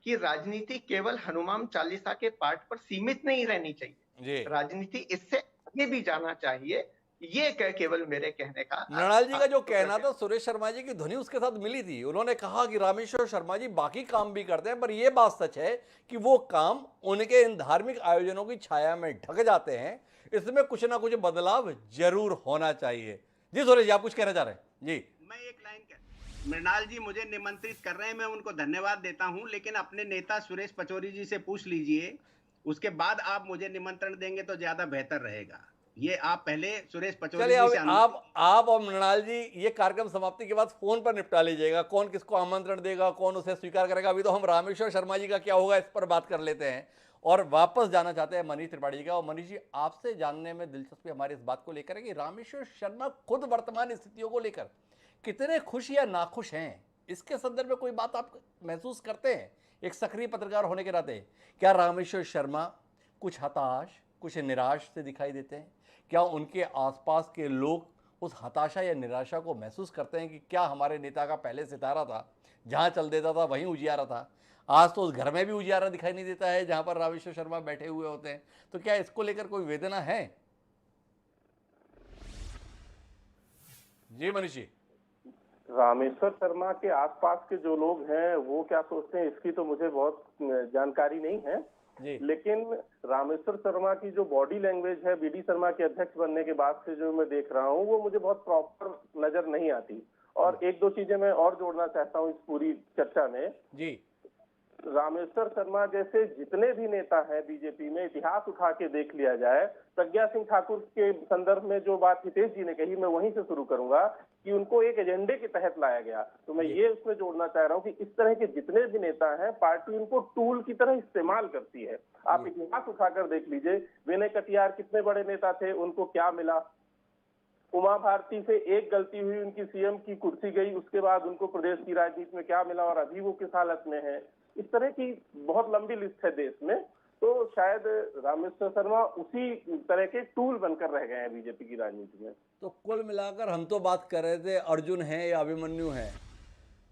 कि राजनीति केवल हनुमान चालीसा के पाठ पर सीमित नहीं रहनी चाहिए, राजनीति इससे आगे भी जाना चाहिए, ये केवल मेरे कहने का। मृणाल जी का जो कहना था, सुरेश शर्मा जी की ध्वनि उसके साथ मिली थी, उन्होंने कहा कि रामेश्वर शर्मा जी बाकी काम भी करते हैं, पर यह बात सच है कि वो काम उनके इन धार्मिक आयोजनों की छाया में ढक जाते हैं, इसमें कुछ ना कुछ बदलाव जरूर होना चाहिए। जी सुरेश जी, आप कुछ कहना चाह रहे हैं? जी। मैं एक लाइन मृणाल जी मुझे निमंत्रित कर रहे हैं, मैं उनको धन्यवाद देता हूं, लेकिन अपने नेता सुरेश पचौरी जी से पूछ लीजिए, उसके बाद आप मुझे निमंत्रण देंगे तो ज्यादा बेहतर रहेगा। ये आप पहले सुरेश पचौरी चलिए जी अब से अनुमति आप और मृणाल जी ये कार्यक्रम समाप्ति के बाद फोन पर निपटा लीजिएगा, कौन किसको आमंत्रण देगा, कौन उसे स्वीकार करेगा। अभी तो हम रामेश्वर शर्मा जी का क्या होगा इस पर बात कर लेते हैं और वापस जाना चाहते हैं मनीष त्रिपाठी जी का। और मनीष जी, आपसे जानने में दिलचस्पी हमारी इस बात को लेकर है कि रामेश्वर शर्मा खुद वर्तमान स्थितियों को लेकर कितने खुश या नाखुश हैं, इसके संदर्भ में कोई बात आप महसूस करते हैं एक सक्रिय पत्रकार होने के नाते? क्या रामेश्वर शर्मा कुछ हताश, कुछ निराश से दिखाई देते हैं? क्या उनके आसपास के लोग उस हताशा या निराशा को महसूस करते हैं कि क्या हमारे नेता का पहले सितारा था, जहां चल देता था वहीं उजियारा था, आज तो उस घर में भी उजियारा दिखाई नहीं देता है जहां पर रामेश्वर शर्मा बैठे हुए होते हैं? तो क्या इसको लेकर कोई वेदना है? जी मनीष जी। रामेश्वर शर्मा के आसपास के जो लोग हैं वो क्या सोचते हैं इसकी तो मुझे बहुत जानकारी नहीं है जी। लेकिन रामेश्वर शर्मा की जो बॉडी लैंग्वेज है बीडी शर्मा के अध्यक्ष बनने के बाद से जो मैं देख रहा हूँ वो मुझे बहुत प्रॉपर नजर नहीं आती। और एक दो चीजें मैं और जोड़ना चाहता हूँ इस पूरी चर्चा में। जी। रामेश्वर शर्मा जैसे जितने भी नेता हैं बीजेपी में, इतिहास उठा के देख लिया जाए, प्रज्ञा सिंह ठाकुर के संदर्भ में जो बात हितेश जी ने कही मैं वहीं से शुरू करूंगा कि उनको एक एजेंडे के तहत लाया गया। तो मैं ये उसमें जोड़ना चाह रहा हूँ कि इस तरह के जितने भी नेता हैं पार्टी उनको टूल की तरह इस्तेमाल करती है। आप इतिहास उठाकर देख लीजिए, विनय कटियार कितने बड़े नेता थे, उनको क्या मिला? उमा भारती से एक गलती हुई, उनकी सीएम की कुर्सी गई, उसके बाद उनको प्रदेश की राजनीति में क्या मिला और अभी वो किस हालत में है? इस तरह की बहुत लंबी लिस्ट है देश में। तो शायद रामेश्वर शर्मा उसी तरह के टूल बनकर रह गए हैं बीजेपी की राजनीति में। तो कुल मिलाकर हम तो बात कर रहे थे अर्जुन है या अभिमन्यु है,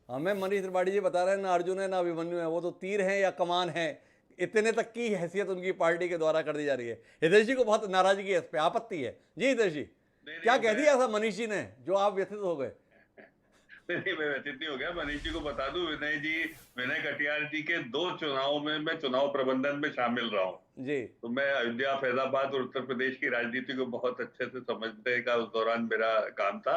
हमें मनीष त्रिपाठी जी बता रहे हैं ना अर्जुन है ना अभिमन्यु है, वो तो तीर है या कमान है, इतने तक की हैसियत उनकी पार्टी के द्वारा कर दी जा रही है। हितेश जी को बहुत नाराजगी है, इस पे आपत्ति है। जी हितेश जी, क्या कह दिया था मनीष जी ने जो आप व्यथित हो गए? नहीं, मैं व्यतीत नहीं हो गया। मनीष जी को बता दूं, विनय कटियार जी के 2 चुनावों में मैं चुनाव प्रबंधन में शामिल रहा हूँ जी। तो मैं अयोध्या, फैजाबाद और उत्तर प्रदेश की राजनीति को बहुत अच्छे से समझने का उस दौरान मेरा काम था।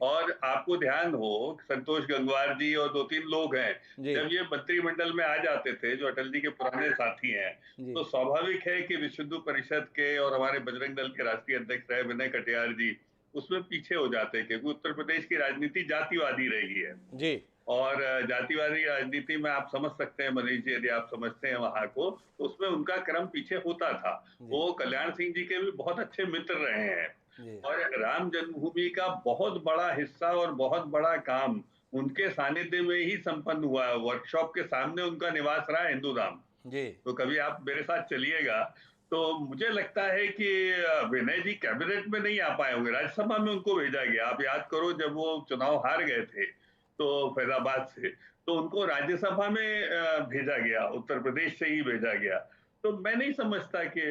और आपको ध्यान हो, संतोष गंगवार जी और 2-3 लोग हैं, जब ये मंत्रिमंडल में आ जाते थे जो अटल जी के पुराने साथी हैं, तो स्वाभाविक है कि विश्व हिंदू परिषद के और हमारे बजरंग दल के राष्ट्रीय अध्यक्ष रहे विनय कटियार जी उसमें पीछे हो जाते हैं, क्योंकि उत्तर प्रदेश की राजनीति जातिवादी रही है जी। और जातिवादी राजनीति में आप समझ सकते हैं मनीष जी, यदि आप समझते हैं वहां को, तो उसमें उनका क्रम पीछे होता था। वो कल्याण सिंह जी के भी बहुत अच्छे मित्र रहे हैं और राम जन्मभूमि का बहुत बड़ा हिस्सा और बहुत बड़ा काम उनके सानिध्य में ही संपन्न हुआ है। वर्कशॉप के सामने उनका निवास रहा हिंदू धाम। तो कभी आप मेरे साथ चलिएगा तो मुझे लगता है कि विनय जी कैबिनेट में नहीं आ पाए होंगे, राज्यसभा में उनको भेजा गया। आप याद करो जब वो चुनाव हार गए थे तो फैजाबाद से, तो उनको राज्यसभा में भेजा गया, उत्तर प्रदेश से ही भेजा गया। तो मैं नहीं समझता कि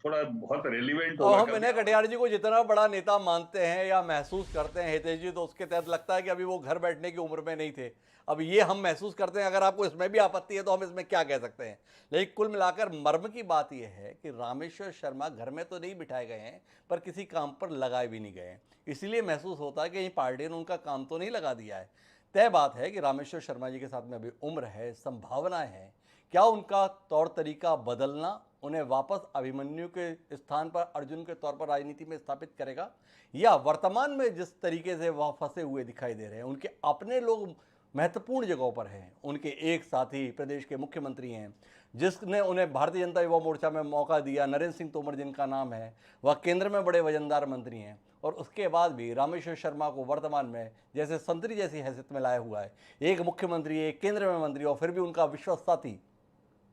थोड़ा बहुत रेलिवेंट होगा। हम विनय कटियार जी को जितना बड़ा नेता मानते हैं या महसूस करते हैं हितेश जी, तो उसके तहत लगता है कि अभी वो घर बैठने की उम्र में नहीं थे। अब ये हम महसूस करते हैं, अगर आपको इसमें भी आपत्ति है तो हम इसमें क्या कह सकते हैं। लेकिन कुल मिलाकर मर्म की बात यह है कि रामेश्वर शर्मा घर में तो नहीं बिठाए गए हैं पर किसी काम पर लगाए भी नहीं गए हैं, इसलिए महसूस होता है कि पार्टी ने उनका काम तो नहीं लगा दिया है। तय बात है कि रामेश्वर शर्मा जी के साथ में अभी उम्र है, संभावनाएं हैं, क्या उनका तौर तरीका बदलना उन्हें वापस अभिमन्यु के स्थान पर अर्जुन के तौर पर राजनीति में स्थापित करेगा, या वर्तमान में जिस तरीके से वह फंसे हुए दिखाई दे रहे हैं, उनके अपने लोग महत्वपूर्ण जगहों पर हैं, उनके एक साथी प्रदेश के मुख्यमंत्री हैं जिसने उन्हें भारतीय जनता युवा मोर्चा में मौका दिया, नरेंद्र सिंह तोमर जिनका नाम है, वह केंद्र में बड़े वजनदार मंत्री हैं, और उसके बाद भी रामेश्वर शर्मा को वर्तमान में जैसे संतरी जैसी हैसियत में लाया हुआ है, एक मुख्यमंत्री, एक केंद्र में मंत्री, और फिर भी उनका विश्वास साथी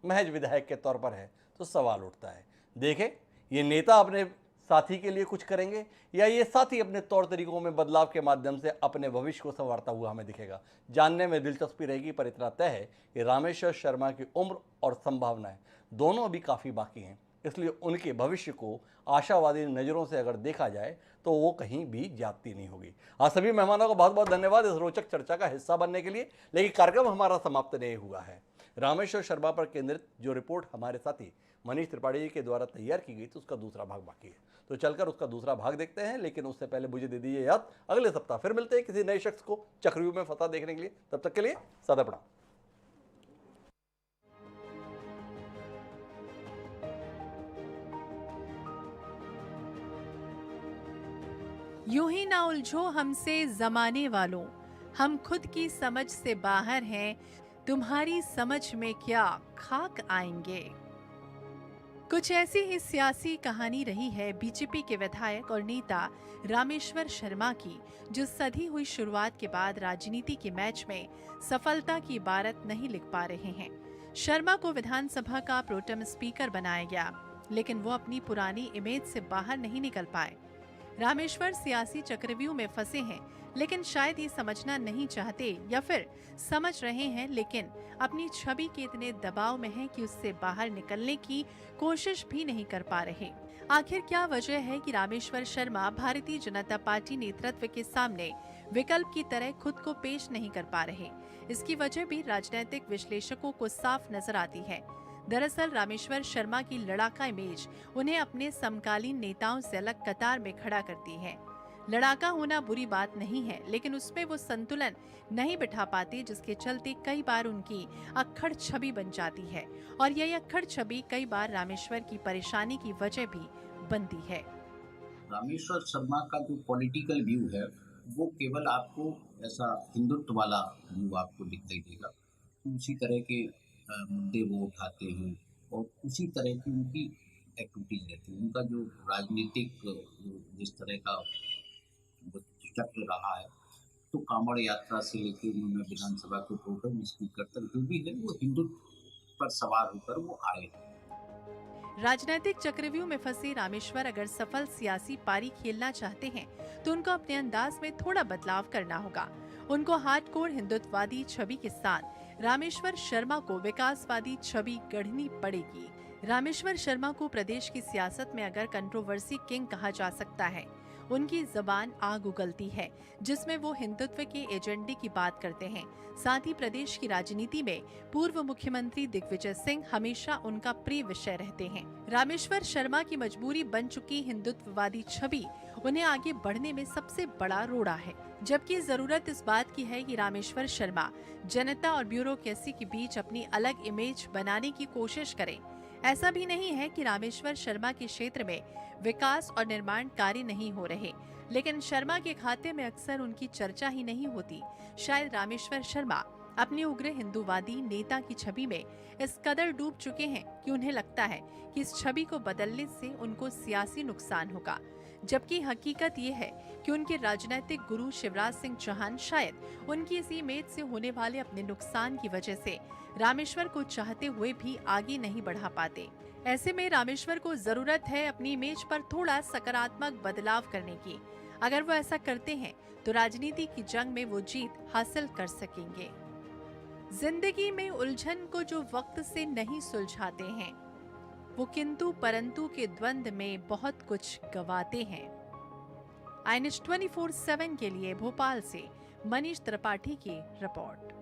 महज विधायक के तौर पर है। तो सवाल उठता है, देखें ये नेता अपने साथी के लिए कुछ करेंगे या ये साथी अपने तौर तरीकों में बदलाव के माध्यम से अपने भविष्य को संवारता हुआ हमें दिखेगा। जानने में दिलचस्पी रहेगी, पर इतना तय है कि रामेश्वर शर्मा की उम्र और संभावनाएं दोनों अभी काफ़ी बाकी हैं, इसलिए उनके भविष्य को आशावादी नज़रों से अगर देखा जाए तो वो कहीं भी जाती नहीं होगी। आज सभी मेहमानों को बहुत बहुत धन्यवाद इस रोचक चर्चा का हिस्सा बनने के लिए। लेकिन कार्यक्रम हमारा समाप्त नहीं हुआ है। रामेश्वर शर्मा पर केंद्रित जो रिपोर्ट हमारे साथी मनीष त्रिपाठी जी के द्वारा तैयार की गई थी उसका दूसरा भाग बाकी है, तो चलकर उसका दूसरा भाग देखते हैं। लेकिन उससे पहले मुझे दे दीजिए याद, अगले सप्ताह फिर मिलते हैं किसी नए शख्स को चक्रव्यूह में फतह देखने के लिए। तब तक के लिए सदा प्रणाम। यूं ही ना उलझो हमसे जमाने वालों, हम खुद की समझ से बाहर हैं, तुम्हारी समझ में क्या खाक आएंगे। कुछ ऐसी ही सियासी कहानी रही है बीजेपी के विधायक और नेता रामेश्वर शर्मा की, जो सधी हुई शुरुआत के बाद राजनीति के मैच में सफलता की इबारत नहीं लिख पा रहे हैं। शर्मा को विधानसभा का प्रोटेम स्पीकर बनाया गया, लेकिन वो अपनी पुरानी इमेज से बाहर नहीं निकल पाए। रामेश्वर सियासी चक्रव्यूह में फंसे हैं, लेकिन शायद ये समझना नहीं चाहते या फिर समझ रहे हैं, लेकिन अपनी छवि के इतने दबाव में हैं कि उससे बाहर निकलने की कोशिश भी नहीं कर पा रहे। आखिर क्या वजह है कि रामेश्वर शर्मा भारतीय जनता पार्टी नेतृत्व के सामने विकल्प की तरह खुद को पेश नहीं कर पा रहे? इसकी वजह भी राजनीतिक विश्लेषकों को साफ नजर आती है। दरअसल रामेश्वर शर्मा की लड़ाका इमेज उन्हें अपने समकालीन नेताओं से अलग कतार में खड़ा करती है। लड़ाका होना बुरी बात नहीं है, लेकिन उसमें वो संतुलन नहीं बिठा पाते, जिसके चलते कई बार उनकी अक्खड़ छवि बन जाती है और यही अक्खड़ छवि कई बार रामेश्वर की परेशानी की वजह भी बनती है। रामेश्वर शर्मा का जो पॉलिटिकल व्यू है वो केवल आपको ऐसा हिंदुत्व वाला व्यू आपको दिखाई देगा। उसी तरह के मुद्दे वो उठाते हैं और उसी तरह की उनकी एक्टिविटीज रहती है। उनका जो राजनीतिक जिस तरह का चक्र रहा है, तो कांवड़ यात्रा से लेकर उन्होंने विधानसभा के प्रोटेम स्पीकर तक जो भी है वो हिंदुत्व पर सवार होकर वो आए हैं। राजनीतिक चक्रव्यूह में फंसे रामेश्वर अगर सफल सियासी पारी खेलना चाहते हैं तो उनको अपने अंदाज में थोड़ा बदलाव करना होगा। उनको हार्डकोर हिंदुत्ववादी छवि के साथ रामेश्वर शर्मा को विकासवादी छवि गढ़नी पड़ेगी। रामेश्वर शर्मा को प्रदेश की सियासत में अगर कंट्रोवर्सी किंग कहा जा सकता है। उनकी जबान आग उगलती है, जिसमें वो हिंदुत्व के एजेंडे की बात करते हैं। साथ ही प्रदेश की राजनीति में पूर्व मुख्यमंत्री दिग्विजय सिंह हमेशा उनका प्रिय विषय रहते हैं। रामेश्वर शर्मा की मजबूरी बन चुकी हिंदुत्ववादी छवि उन्हें आगे बढ़ने में सबसे बड़ा रोड़ा है, जबकि जरूरत इस बात की है कि रामेश्वर शर्मा जनता और ब्यूरोक्रेसी के बीच अपनी अलग इमेज बनाने की कोशिश करें। ऐसा भी नहीं है कि रामेश्वर शर्मा के क्षेत्र में विकास और निर्माण कार्य नहीं हो रहे, लेकिन शर्मा के खाते में अक्सर उनकी चर्चा ही नहीं होती। शायद रामेश्वर शर्मा अपने उग्र हिंदूवादी नेता की छवि में इस कदर डूब चुके हैं कि उन्हें लगता है कि इस छवि को बदलने से उनको सियासी नुकसान होगा, जबकि हकीकत ये है कि उनके राजनीतिक गुरु शिवराज सिंह चौहान शायद उनकी इस इमेज से होने वाले अपने नुकसान की वजह से रामेश्वर को चाहते हुए भी आगे नहीं बढ़ा पाते। ऐसे में रामेश्वर को जरूरत है अपनी इमेज पर थोड़ा सकारात्मक बदलाव करने की। अगर वो ऐसा करते हैं तो राजनीति की जंग में वो जीत हासिल कर सकेंगे। जिंदगी में उलझन को जो वक्त से नहीं सुलझाते हैं, वो किंतु परंतु के द्वंद में बहुत कुछ गवाते हैं। INS 24/7 के लिए भोपाल से मनीष त्रिपाठी की रिपोर्ट।